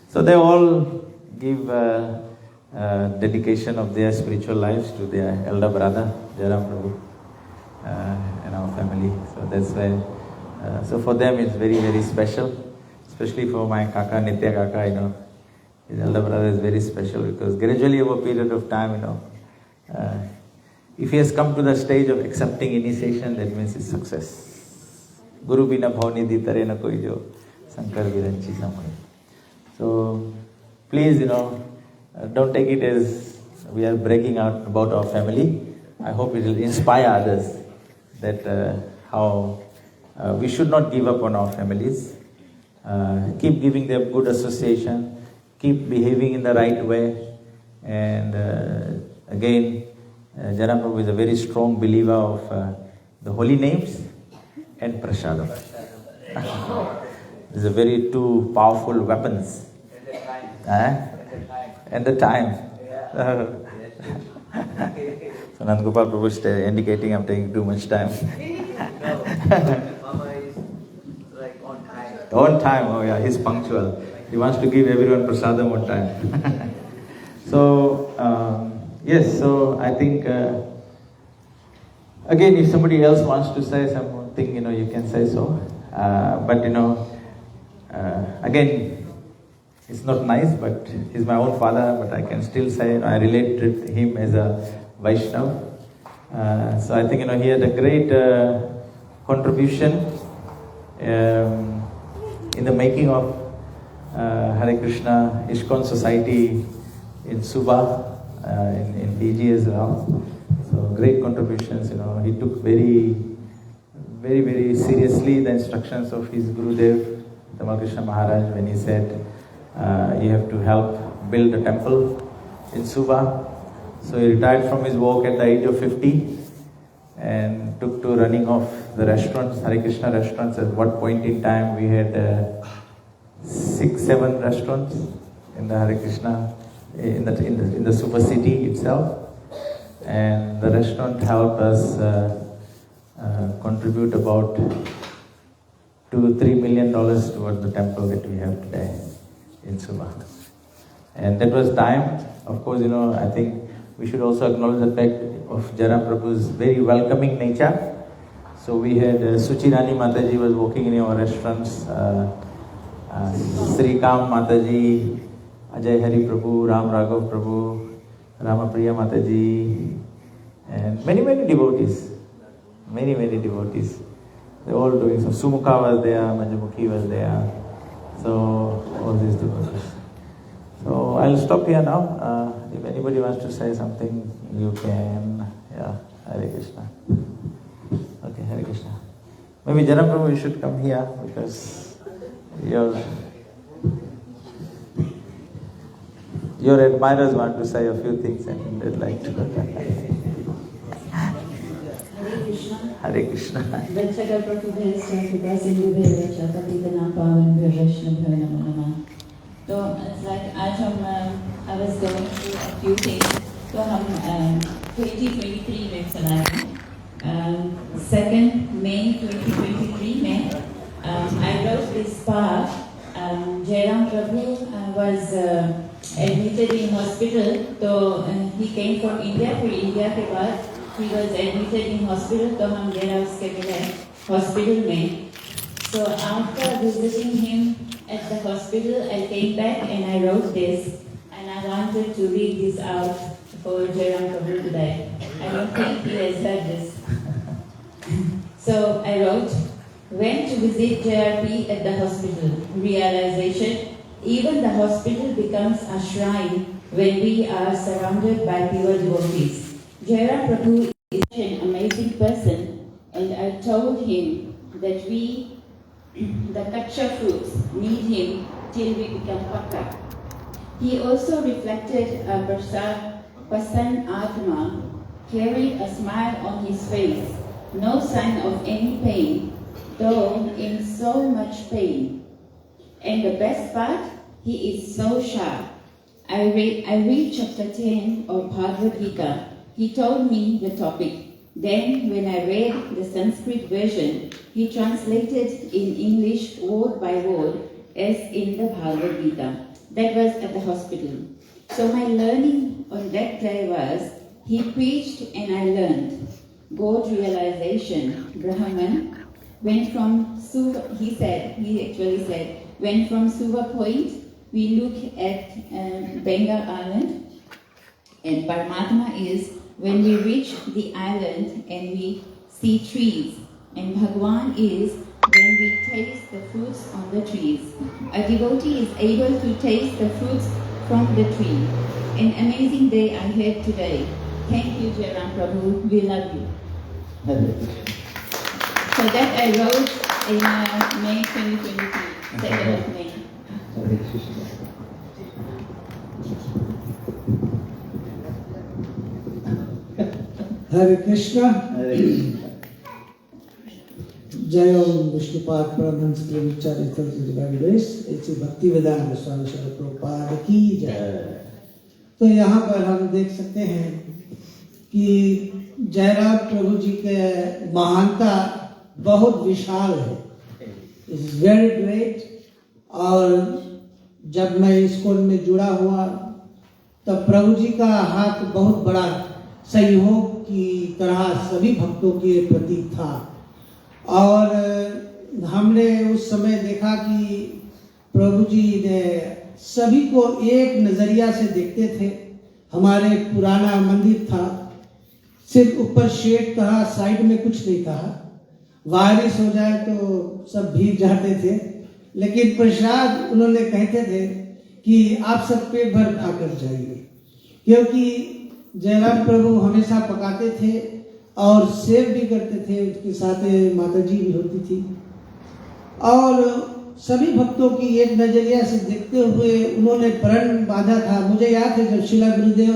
So they all give dedication of their spiritual lives to their elder brother, Jairam Prabhu, and our family. So that's why, so for them it's very special, especially for my Kaka, Nitya Kaka, his elder brother is very special because gradually over a period of time, if he has come to the stage of accepting initiation, that means it's success. Guru bina bhavnidhi tare na koi jo sankar viranchi samay. So please, don't take it as we are bragging out about our family. I hope it will inspire others that how we should not give up on our families. Keep giving them good association, keep behaving in the right way, and again, Jairam Prabhu is a very strong believer of the holy names and prasadam. These are very two powerful weapons. And the time. So Nandagopal Prabhu is indicating I'm taking too much time. Mama is like on time. On time, oh yeah, he's punctual. He wants to give everyone prasadam on time. So, yes, so I think, again, if somebody else wants to say something, you can say so. But, again, it's not nice, but he's my own father, but I can still say, I relate to him as a Vaishnava. So I think, he had a great contribution in the making of Hare Krishna ISKCON Society in Suba, in Fiji as well. So great contributions, he took very seriously the instructions of his Gurudev, Tamal Krishna Maharaj, when he said, you have to help build a temple in Suba. So he retired from his work at the age of 50 and took to running of the restaurants, Hare Krishna restaurants. At one point in time we had 6-7 restaurants in the Hare Krishna in the super city itself, and the restaurant helped us contribute about $2-3 million towards the temple that we have today in Suba. And that was time. Of course, I think we should also acknowledge the fact of Jairam Prabhu's very welcoming nature. So we had Suchi Rani Mataji was working in our restaurants, Sri Kam Mataji, Ajay Hari Prabhu, Ram Raghav Prabhu, Ramapriya Mataji, and many devotees. Many devotees. They all doing so. Sumukha was there, Manjumukhi was there. So all these devotees. So I'll stop here now. If anybody wants to say something, you can. Yeah, Hare Krishna. Okay, Hare Krishna. Maybe Jairam Prabhu, you should come here because your admirers want to say a few things and they'd like to. Hare Krishna. Vajragal Prabhu Pita Sindhu Bhaivacha Patitana Pavan Vajrashna Bhavanam Namah. So it's like I was going through a few things. So 2023 में चला है. 2nd May 2023 में I wrote this part. Jairam Prabhu was admitted in hospital. So he came from India. फिर India के बाद he was admitted in hospital. तो हम गए उसके लिए hospital में. So after visiting him at the hospital, I came back and I wrote this, and I wanted to read this out for Jairam Prabhu today. I don't think he has heard this. So I wrote, went to visit JRP at the hospital. Realization, even the hospital becomes a shrine when we are surrounded by pure devotees. Jairam Prabhu is an amazing person, and I told him that we, the Kacha fruits, need him till we become Pakka. He also reflected a Prasann Atma, carried a smile on his face, no sign of any pain, though in so much pain. And the best part, he is so sharp. I read chapter 10 of Bhagavad Gita. He told me the topic. Then, when I read the Sanskrit version, he translated in English word by word as in the Bhagavad Gita. That was at the hospital. So my learning on that day was, he preached and I learned. God realization, Brahman, went from Suva, he actually said, went from Suva Point, we look at Bengal Island, and Paramatma is when we reach the island and we see trees, and Bhagwan is when we taste the fruits on the trees. A devotee is able to taste the fruits from the tree. An amazing day I had today. Thank you, Jairam Prabhu. We love you. So that I wrote in May 2023, 2nd of May. Hare Krishna. Jai Om Vishnupad Paramahansa Prabhupada Divine Grace. It's Bhaktivedanta Swami Srila Prabhupada की जय. तो यहाँ पर हम देख सकते हैं कि जयराम प्रभु जी के महानता बहुत विशाल है. It's very great. और जब मैं स्कूल में जुड़ा हुआ तब प्रभु जी का हाथ बहुत बड़ा सहयोग की तरह सभी भक्तों के प्रति था. और हमने उस समय देखा कि प्रभु जी ने सभी को एक नजरिया से देखते थे. हमारे पुराना मंदिर था, सिर्फ ऊपर शेड था, साइड में कुछ नहीं था. बारिश हो जाए तो सब भीग जाते थे, लेकिन प्रसाद उन्होंने कहते थे कि आप सब पेट भर खाकर जाइए, क्योंकि जयराम प्रभु हमेशा पकाते थे और सेव भी करते थे. उसके साथ माता जी भी होती थी और सभी भक्तों की एक नजरिया से देखते हुए उन्होंने प्रण बांधा था. मुझे याद है जब शिला गुरुदेव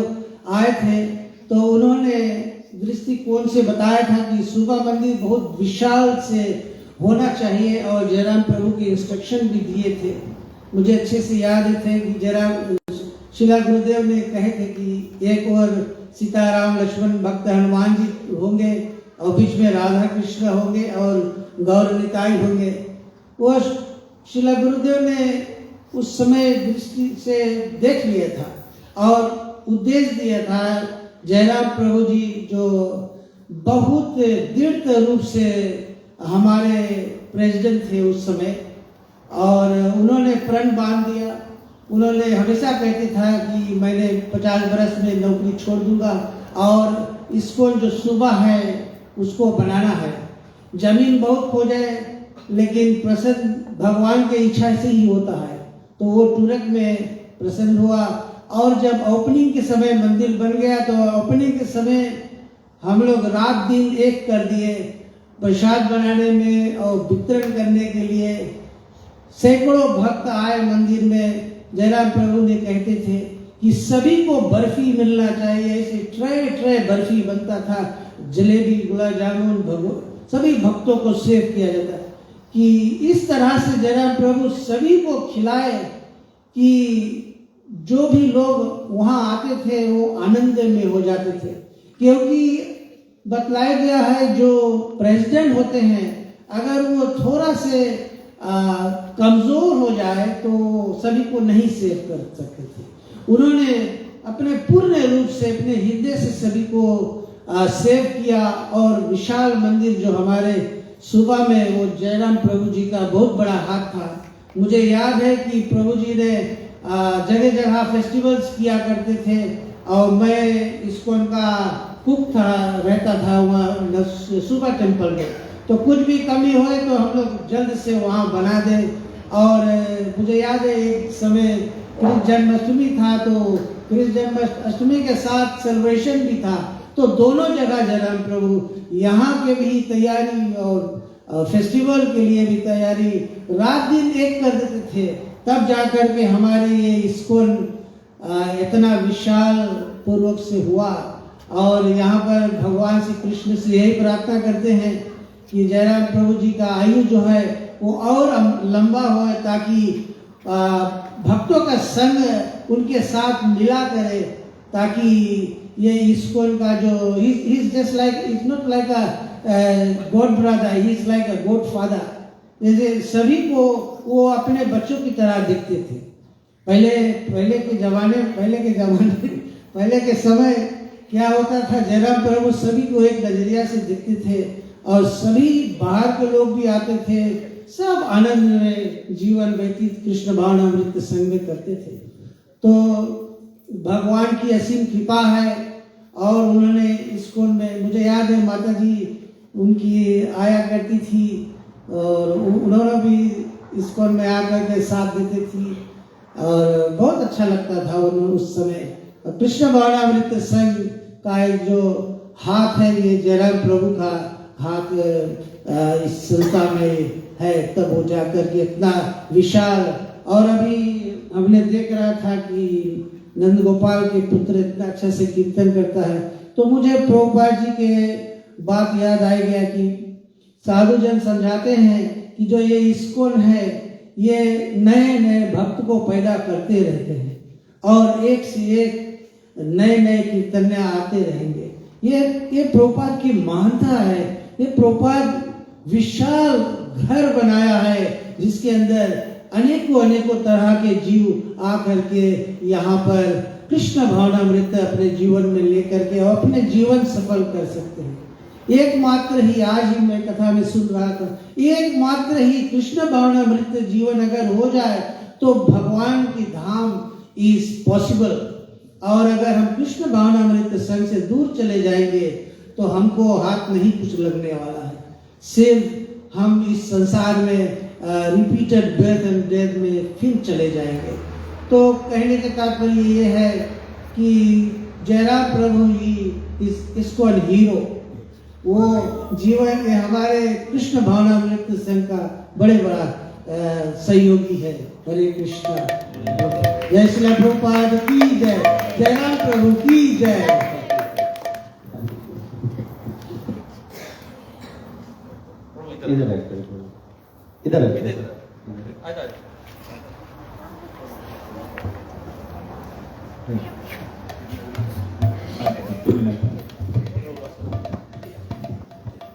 आए थे तो उन्होंने दृष्टिकोण से बताया था कि सुबह मंदिर बहुत विशाल से होना चाहिए और जयराम प्रभु के इंस्ट्रक्शन भी दिए थे. मुझे अच्छे से याद थे कि जयराम शिला गुरुदेव ने कहे थे कि एक और सीताराम लक्ष्मण भक्त हनुमान जी होंगे और बीच में राधा कृष्ण होंगे और गौर निताई होंगे। वो शिला गुरुदेव ने उस समय दृष्टि से देख लिया था और उद्देश्य दिया था। जयराम प्रभु जी जो बहुत दृढ़ रूप से हमारे प्रेसिडेंट थे उस समय, और उन्होंने प्रण बांध दिया। उन्होंने हमेशा कहते था कि मैंने 50 बरस में नौकरी छोड़ दूंगा और इसको जो सूबा है उसको बनाना है। जमीन बहुत हो जाए लेकिन प्रसन्न भगवान की इच्छा से ही होता है। तो वो तुरंत में प्रसन्न हुआ और जब ओपनिंग के समय मंदिर बन गया तो ओपनिंग के समय हम लोग रात दिन एक कर दिए। प्रसाद बनाने में और वितरण करने के लिए सैकड़ों भक्त आए मंदिर में। जयराम प्रभु ने कहते थे कि सभी को बर्फी मिलना चाहिए। ऐसे ट्रे ट्रे बर्फी बनता था, जलेबी, गुलाब जामुन, सभी भक्तों को सेव किया जाता कि इस तरह से जयराम प्रभु सभी को खिलाए कि जो भी लोग वहाँ आते थे वो आनंद में हो जाते थे। क्योंकि बतलाया गया है जो प्रेसिडेंट होते हैं अगर वो थोड़ा से कमजोर हो जाए तो सभी को नहीं सेव कर सकते थे। उन्होंने अपने पूर्ण रूप से अपने हृदय से सभी को सेव किया और विशाल मंदिर जो हमारे सुबह में वो जयराम प्रभु जी का बहुत बड़ा हाथ था। मुझे याद है कि प्रभु जी ने जगह जगह फेस्टिवल्स किया करते थे और मैं इस्कॉन का कुक था, रहता था वहाँ सुबह टेम्पल में। तो कुछ भी कमी होए तो हम लोग जल्द से वहाँ बना दें। और मुझे याद है एक समय कृष्ण जन्माष्टमी था तो कृष्ण जन्माष्टमी के साथ सेलिब्रेशन भी था। तो दोनों जगह जयराम प्रभु यहाँ के भी तैयारी और फेस्टिवल के लिए भी तैयारी रात दिन एक कर देते थे। तब जाकर के हमारे ये इस्कॉन इतना विशाल पूर्वक से हुआ। और यहाँ पर भगवान श्री कृष्ण से यही प्रार्थना करते हैं कि जयराम प्रभु जी का आयु जो है वो और लंबा हो ताकि भक्तों का संग उनके साथ मिला करे, ताकि ये इस्कॉन का जो he's just like, he's not like a god brother, he's like a god father। जैसे सभी को वो अपने बच्चों की तरह देखते थे। पहले के समय क्या होता था, जयराम प्रभु सभी को एक नजरिया से देखते थे और सभी बाहर के लोग भी आते थे, सब आनंद में जीवन व्यतीत कृष्ण भावनामृत संग में करते थे। तो भगवान की असीम कृपा है। और उन्होंने इस्कॉन में, मुझे याद है माता जी उनकी आया करती थी और उन्होंने भी इस्कॉन में आकर के साथ देती थी और बहुत अच्छा लगता था उस समय। कृष्ण भावनामृत संघ का एक जो हाथ है ये जयराम प्रभु का हाथ इस संस्था में है, तब हो जाकर के इतना विशाल। और अभी हमने देख रहा था कि नंद गोपाल के पुत्र इतना अच्छा से कीर्तन करता है। तो मुझे प्रभुपाद जी के बात याद आ गया कि साधु जन समझाते हैं कि जो ये इस्कॉन है ये नए नए भक्त को पैदा करते रहते हैं और एक से एक नए नए कीर्तन आते रहेंगे। ये प्रभुपाद की महानता है। ये प्रभुपाद विशाल घर बनाया है जिसके अंदर अनेकों तरह के जीव आकर के यहाँ पर कृष्ण भावनामृत अपने जीवन में लेकर के और अपने जीवन सफल कर सकते हैं। एकमात्र ही, आज ही मैं कथा में सुन रहा था, एकमात्र ही कृष्ण भावनामृत जीवन अगर हो जाए तो भगवान की धाम इज पॉसिबल। और अगर हम कृष्ण भावनामृत संग से दूर चले जाएंगे तो हमको हाथ नहीं कुछ लगने वाला है। सिर्फ हम इस संसार में रिपीटेड बर्थ एंड डेथ में फिर चले जाएंगे। तो कहने का तात्पर्य ये है कि जयराम प्रभु ही इस्कॉन हीरो, वो जीवन में हमारे कृष्ण भावनामृत संघ का बड़े बड़ा सहयोगी है। हरे कृष्णा। जय श्री प्रभुपाद की जय, जयराम प्रभु की जय। इधर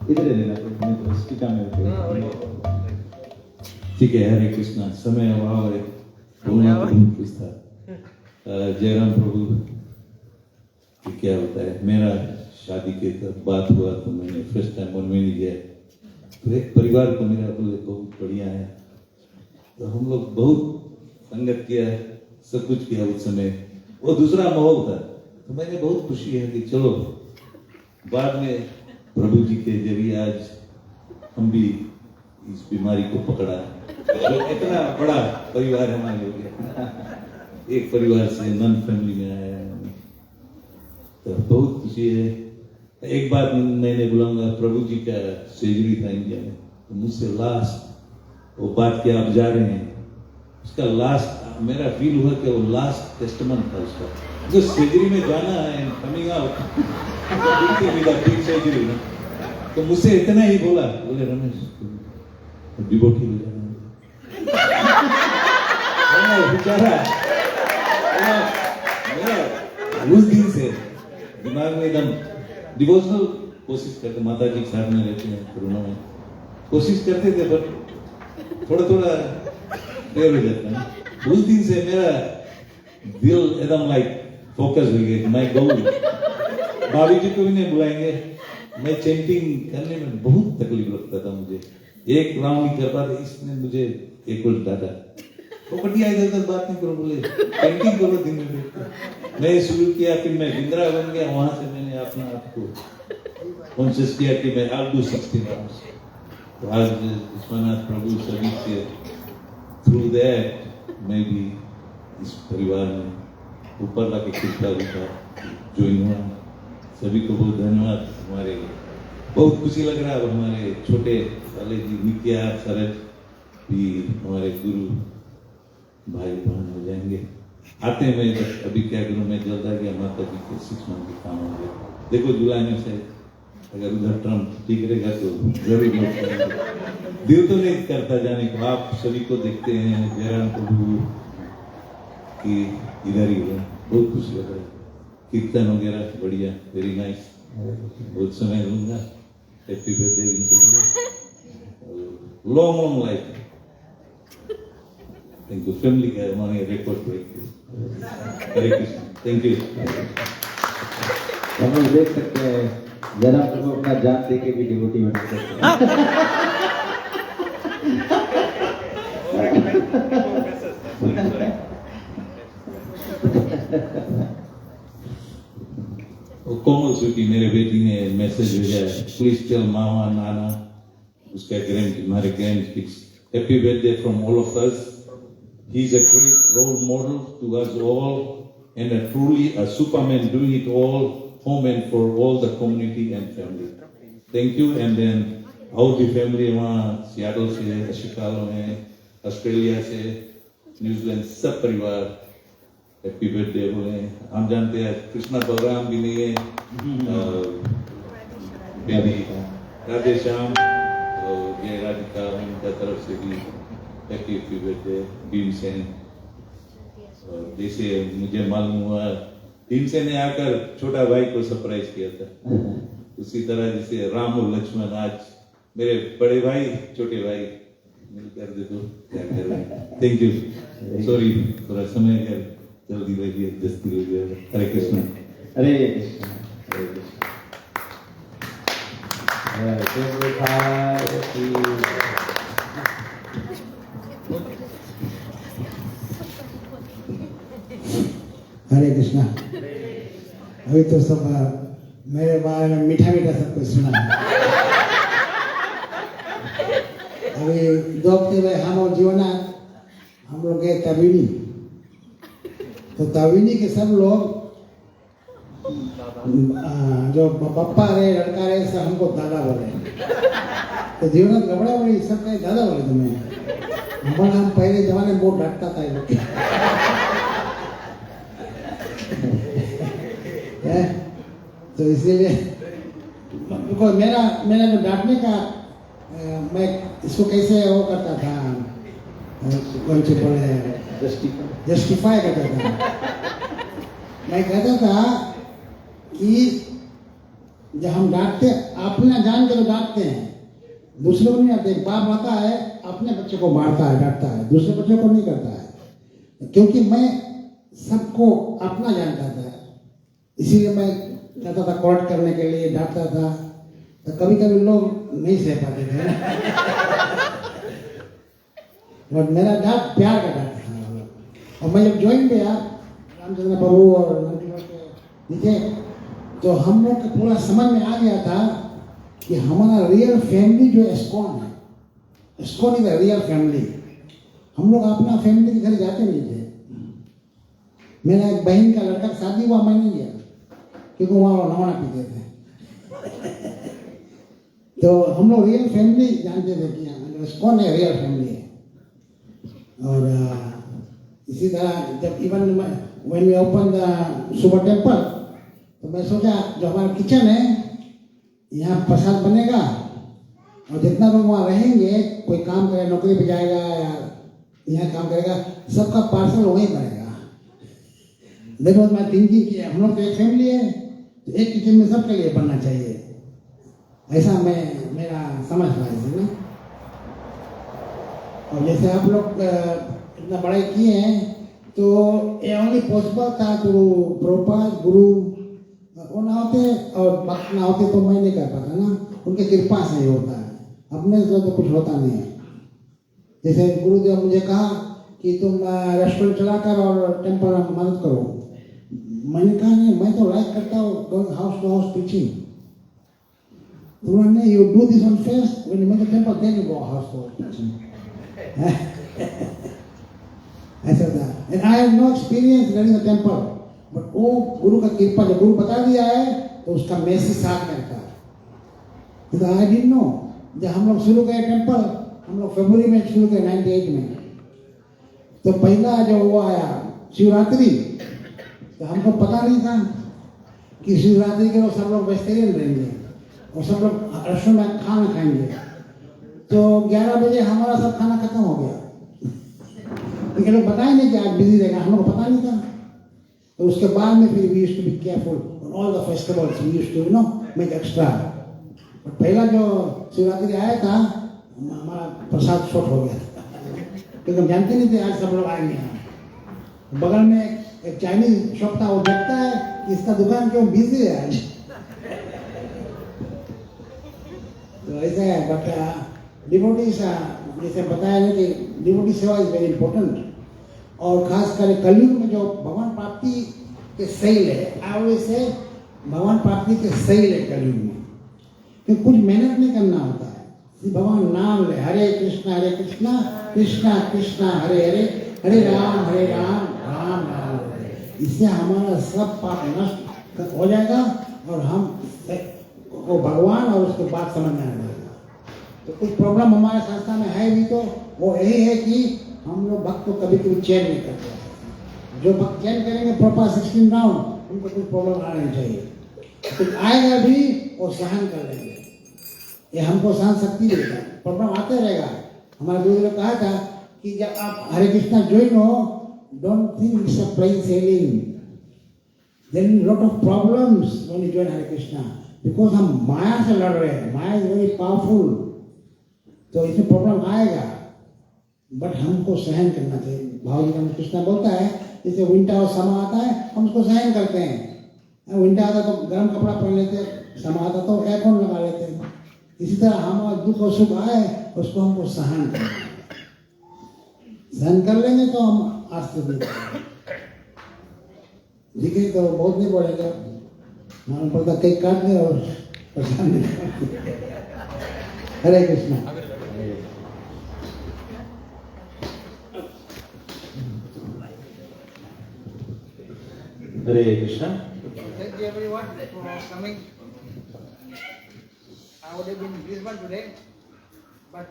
इधर लेना तो स्टिका में ठीक है। हरे कृष्णा। समय अभाव है, बोलना तो बहुत कुछ था। जयराम प्रभु कि क्या होता है, मेरा शादी के तब बात हुआ तो मैंने फर्स्ट टाइम बनवे नहीं गया, तो एक परिवार को मेरा बोले बहुत बढ़िया है, तो हम लोग बहुत संगत किया, सब कुछ किया उस समय, वो दूसरा माहौल था, तो मैंने बहुत खुशी है कि चलो बाद में प्रभु जी के जरिए आज हम भी इस बीमारी को पकड़ा, तो इतना बड़ा परिवार हमारे हो गया। एक परिवार से नन फैमिली में आया है, तो बहुत खुशी है। एक बात मैंने बुलाऊंगा, प्रभु जी का सर्जरी था इंडिया में, तो मुझसे लास्ट वो बात क्या आप जा रहे हैं, उसका लास्ट मेरा फील हुआ कि वो लास्ट टेस्टमेंट था उसका, जो सर्जरी में जाना है कमिंग आउट बिग सर्जरी ना, तो मुझसे इतना ही बोला, बोले रमेश डिवोटी हो जाना बेचारा। उस दिन से दिमाग में एकदम डिवोशनल कोशिश करते, माता जी के साथ में रहते हैं कोरोना में, कोशिश करते थे पर थोड़ा थोड़ा देर हो जाता है। उस दिन से मेरा दिल एकदम लाइक फोकस हो गया, मैं गऊ भाभी जी को भी नहीं बुलाएंगे, मैं चैंटिंग करने में बहुत तकलीफ लगता था मुझे, एक राउंड नहीं कर पाते, इसने मुझे एक और डाटा वो बढ़िया इधर बात नहीं करो, बोले पेंटिंग करो दिन में बैठ के। मैं शुरू किया, फिर मैं बिंद्रा बन गया, वहां से मैंने अपना आप को कॉन्शियस किया कि मैं I'll do 16 rounds। तो आज विश्वनाथ प्रभु सभी के थ्रू दैट मैं भी इस परिवार में ऊपर लाके कृपा का ज्वाइन हुआ। सभी को बहुत धन्यवाद। हमारे बहुत खुशी लग रहा है, अब हमारे छोटे साले जी नित्या सरज भी हमारे गुरु भाई बहन हो जाएंगे। आते हैं, मैं बस अभी क्या करूं, मैं जल्द आ गया, माता जी के 6 मंथ के काम होंगे। देखो जुलाई में से अगर उधर ट्रम्प ठीक रहेगा तो जरूर दिल तो नहीं करता जाने को। आप सभी को देखते हैं, जयराम प्रभु की इधर ही है, बहुत खुशी लग रहा है। कीर्तन वगैरह बढ़िया, वेरी नाइस, बहुत समय लूंगा। Happy birthday, long long life. Thank you. Family का हमारे record break. Hare Krishna. Thank you. हम लोग देख सकते हैं जरा प्रभु अपना जान दे के भी डिवोटी बन सकते हैं। कोमल स्वीटी मेरे बेटी ने मैसेज भेजा है, प्लीज टेल मामा नाना उसका हमारे grand kids happy birthday from all of us. He is a great role model to us all and a truly a superman doing it all, home and for all the community and family. Thank you. And then और भी family वहाँ Seattle से, Chicago में, Australia से, New Zealand, सब परिवार happy birthday बोले। हम जानते हैं कृष्णा बलराम भी नहीं है, बेबी राधे श्याम और ये राधिका, उनका तरफ से भी हैप्पी बर्थडे। भीमसेन, और जैसे मुझे मालूम हुआ भीमसेन ने आकर छोटा भाई को सरप्राइज किया था, उसी तरह जैसे राम और लक्ष्मण आज मेरे बड़े भाई छोटे भाई मिलकर देखो क्या कर रहे हैं। Thank you. सॉरी थोड़ा समय अगर जल्दी लगी, जल्दी हो गया। हरे कृष्ण। हरे कृष्ण। हरे कृष्ण। हरे कृष्णा। अभी तो सब मेरे बारे में मीठा मीठा सब कुछ सुना है। अभी 2 हफ्ते में हम और जीवना हम लोग गए तविनी, तो तविनी के सब लोग जो पप्पा रहे लड़का रहे सब हमको दादा बोले, तो जीवन गबड़ा बोली सब कहे दादा बोले तुम्हें। हम पहले जमाने में बहुत डांटता था ये लोग। तो इसीलिए मेरा जो डांटने का मैं इसको कैसे वो करता था, कौन से पढ़े जस्टिफाई करता था। मैं कहता था कि जब हम डांटते, अपना जान के तो डांटते हैं, दूसरे को नहीं डांटते। बाप आता है अपने बच्चे को मारता है, डांटता है, दूसरे बच्चे को नहीं करता है, क्योंकि मैं सबको अपना जानता था। इसीलिए मैं कहता था कोर्ट करने के लिए, डांटता था। तो कभी कभी लोग नहीं सह पाते थे बट मेरा डांट प्यार का डांट था। और मैं जब ज्वाइन किया रामचंद्र प्रभु और नंदीगढ़ के नीचे, तो हम लोग को पूरा समझ में आ गया था कि हमारा रियल फैमिली जो एस्कॉन है, एस्कॉन इज द रियल फैमिली। हम लोग अपना फैमिली के घर जाते नहीं थे। मेरा एक बहन का लड़का शादी हुआ, मैं नहीं गया क्योंकि वहाँ नवाना पीते थे तो हम लोग रियल फैमिली जानते थे कि एस्कॉन है, रियल फैमिली है। और इसी तरह जब even when we open the super temple, तो मैं सोचा जो हमारा किचन है यहाँ प्रसाद बनेगा, और जितना लोग वहाँ रहेंगे, कोई काम करे, नौकरी पे जाएगा या यहाँ काम करेगा, सबका पार्सल वहीं बनेगा। देखो मैं थिंकिंग कि हम लोग तो एक फैमिली है, तो एक किचन में सबके लिए बनना चाहिए, ऐसा मैं मेरा समझ रहा है ना। और जैसे आप लोग इतना पढ़ाई किए हैं, तो ये ओनली पॉसिबल था तो प्रभुपाद गुरु वो ना होते और भक्त ना होते तो मैं नहीं कर पाता ना। उनके कृपा से ही होता है, अपने से तो कुछ होता नहीं है। जैसे गुरुदेव मुझे कहा कि तुम रेस्टोरेंट चलाकर और टेम्पल में मदद करो, मैंने कहा नहीं, मैं तो लाइक करता हूँ going house to house teaching. उन्होंने you do this on feast when you make a temple, then you go house to house teaching. ऐसा था। And I have no experience running a temple, but वो गुरु का कृपा, जो गुरु बता दिया है तो उसका मैसेज साथ में था। तो आई डिडंट नो। जब हम लोग शुरू किए टेम्पल, हम लोग फरवरी में शुरू किए 98 में, तो पहला जो वो आया शिवरात्रि, तो हमको पता नहीं था कि शिवरात्रि के लोग सब लोग वेजिटेरियन रहेंगे और सब लोग रेस्टोरेंट में खाना खाएंगे। तो 11 बजे हमारा सब खाना खत्म हो गया, क्योंकि लोग बताए नहीं कि आज बिजी रहेगा, हम लोग को पता नहीं था। तो उसके बाद में फिर we used to be careful on all the festivals, we used to you know make extra. But पहला जो शिवरात्रि आया था, हमारा प्रसाद शॉर्ट हो गया क्योंकि हम जानते नहीं थे आज सब लोग आएंगे यहाँ। बगल में एक चाइनीज शॉप था, वो देखता है कि इसका दुकान क्यों बिजी है आज। तो ऐसा है। बट डिवोटीज, जैसे बताया है कि डिवोटी सेवा इज वेरी इंपॉर्टेंट, और खास कर कलयुग में जो भगवान प्राप्ति के सैल है, आई ऑलवेज से भगवान प्राप्ति के सैल है कलयुग में, क्योंकि कुछ मेहनत नहीं करना होता है, भगवान नाम ले, हरे कृष्णा कृष्णा कृष्णा हरे हरे, हरे राम राम राम हरे। इससे हमारा सब पाप नष्ट हो जाएगा और हम को भगवान और उसके बाद समझ में आ जाएगा। तो कुछ प्रॉब्लम हमारे संस्था में है भी, तो वो यही है कि हम लोग भक्त को कभी कभी चेन नहीं करते। जो भक्त चेन करेंगे प्रॉपर 16 राउंड, उनको कुछ प्रॉब्लम आना नहीं चाहिए। कुछ आएगा भी और सहन कर लेंगे, ये हमको सहन शक्ति देगा। प्रॉब्लम आते रहेगा। हमारे गुरु ने कहा था कि जब आप हरे कृष्णा ज्वाइन हो, don't think it's a plain sailing, there is lot of problems when you join Hare Krishna, because हम माया से लड़ रहे हैं। माया इज वेरी पावरफुल, तो इसमें प्रॉब्लम आएगा, बट हमको सहन करना चाहिए। भाव जी कृष्णा बोलता है, जैसे विंटर और समर आता है, हम उसको सहन करते हैं। विंटर आता तो गर्म कपड़ा पहन लेते, समर आता तो एयरकॉन लगा लेते। इसी तरह हमारा दुख और सुख आए, उसको हमको सहन करना है। सहन कर लेंगे तो हम आस्ते भी ठीक है। तो बहुत नहीं बोलेंगे, मालूम पड़ता कई काट दे और परेशान नहीं। हरे Krishna. Hare Krishna. Thank you everyone for coming. I would have been in Brisbane today, but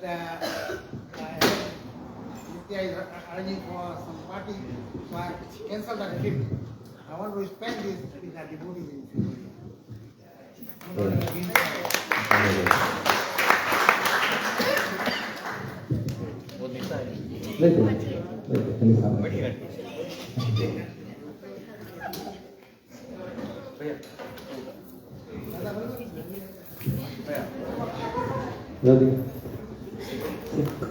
Nitya is arranging for some party, so I cancelled that trip. I want to spend this with the devotees in future. Radhi.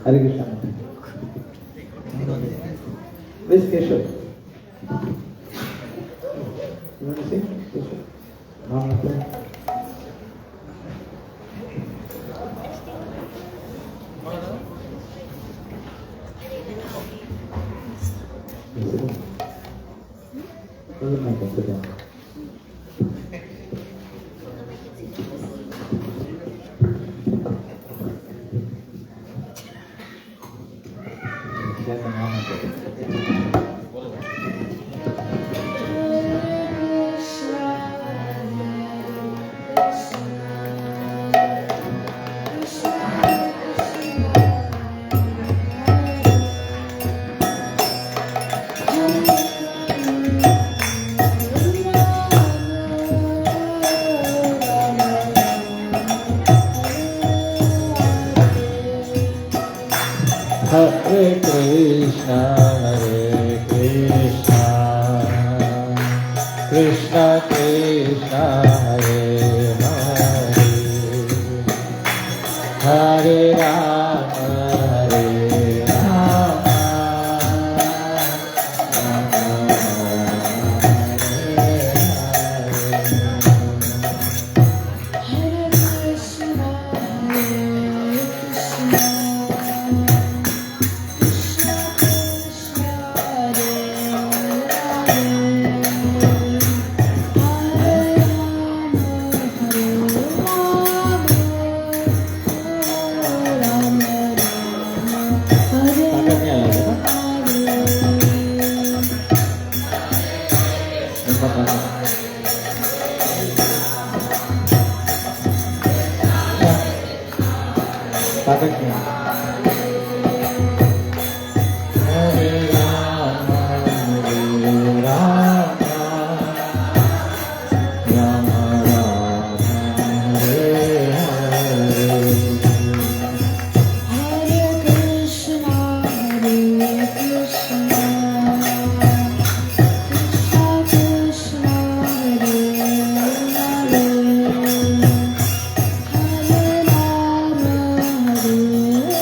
Hare Krishna. Where's Keshav? You want to sing? Keshav? No, nothing. Doesn't matter, sit down. There's an honor Hare Krishna, Krishna Krishna, Hare Hare, Hare Rama, Hare Rama, Rama Hare Hare. Hare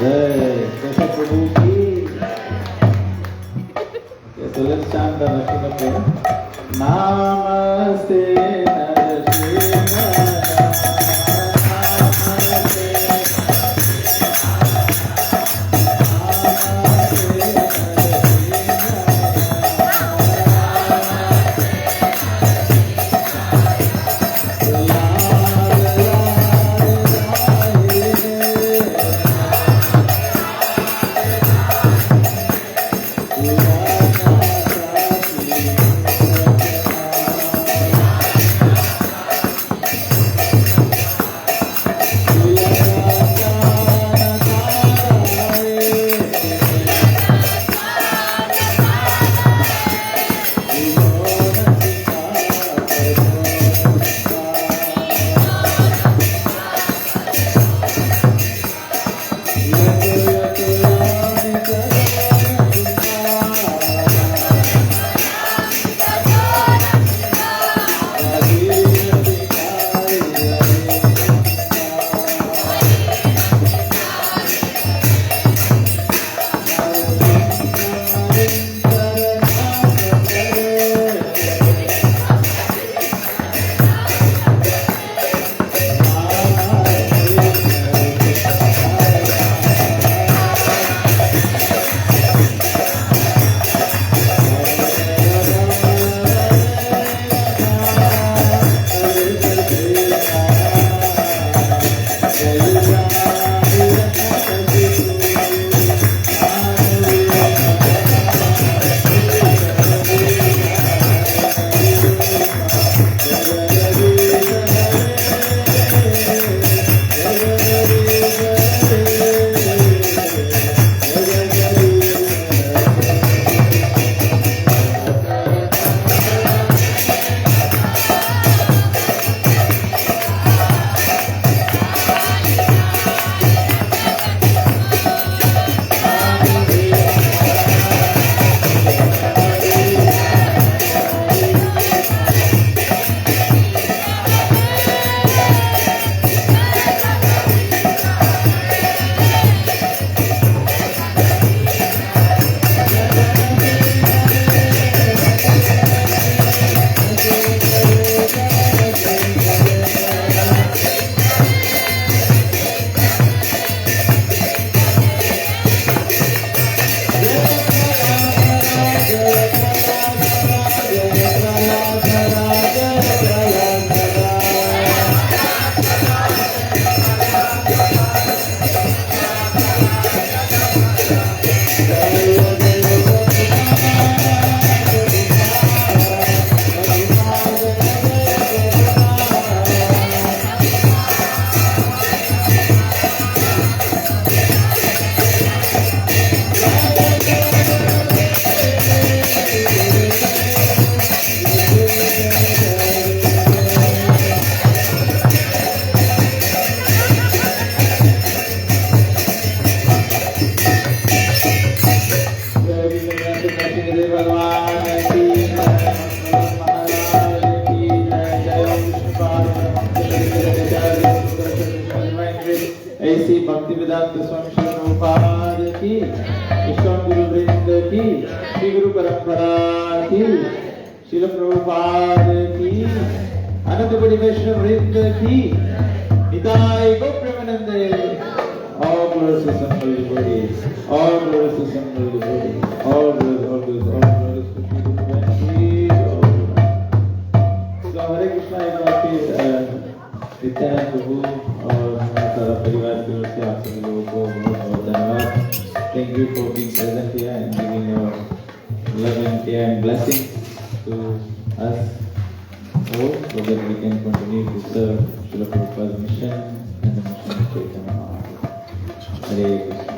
जय कृष्ण प्रभु की। So let's chant the Lakshmi prayer. Namaste Narasimha. ऐसी भक्ति वेदांत स्वामी श्री प्रभुपाद की, ईश्वर गुरु वृंद की, श्री गुरु परंपरा की, श्रील प्रभुपाद की, अनंत कोटि वैष्णव वृंद की, निताय गो प्रेमानंदे। All glories to Some Holy Bodies, all glories to Some Holy Bodies, all glories to Shri Guru Granthi Gopal. So Hare Krishna, एक बार फिर नित्यानंद प्रभु और हमारा सारा परिवार की ओर से आप सभी लोगों को बहुत बहुत धन्यवाद। Thank you for being present here and giving your love and care and blessings to us all so that we can continue to serve Srila Prabhupada's mission and the mission of Chaitanya Mahaprabhu. हरे कृष्ण।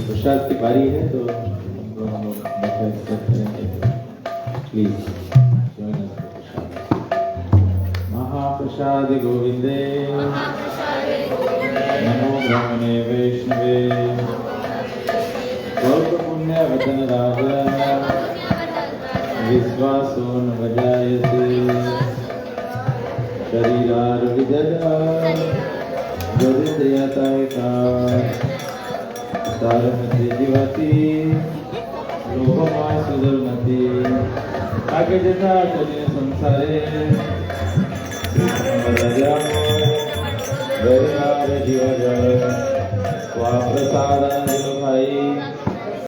प्रसाद की बारी है तो हम लोग बैठे करेंगे। Please join us for प्रसाद। महाप्रसाद गोविंदे नमो ब्रह्मणे वैष्णवे गौर पुण्य वतन राजा विश्वासो न वजायते शरीरार विदधा गोविंदयताय का तारमती जीवती लोभमा सुदर्मती आगे जथा चले संसारे जीव जल स्वाप्रसादन भाई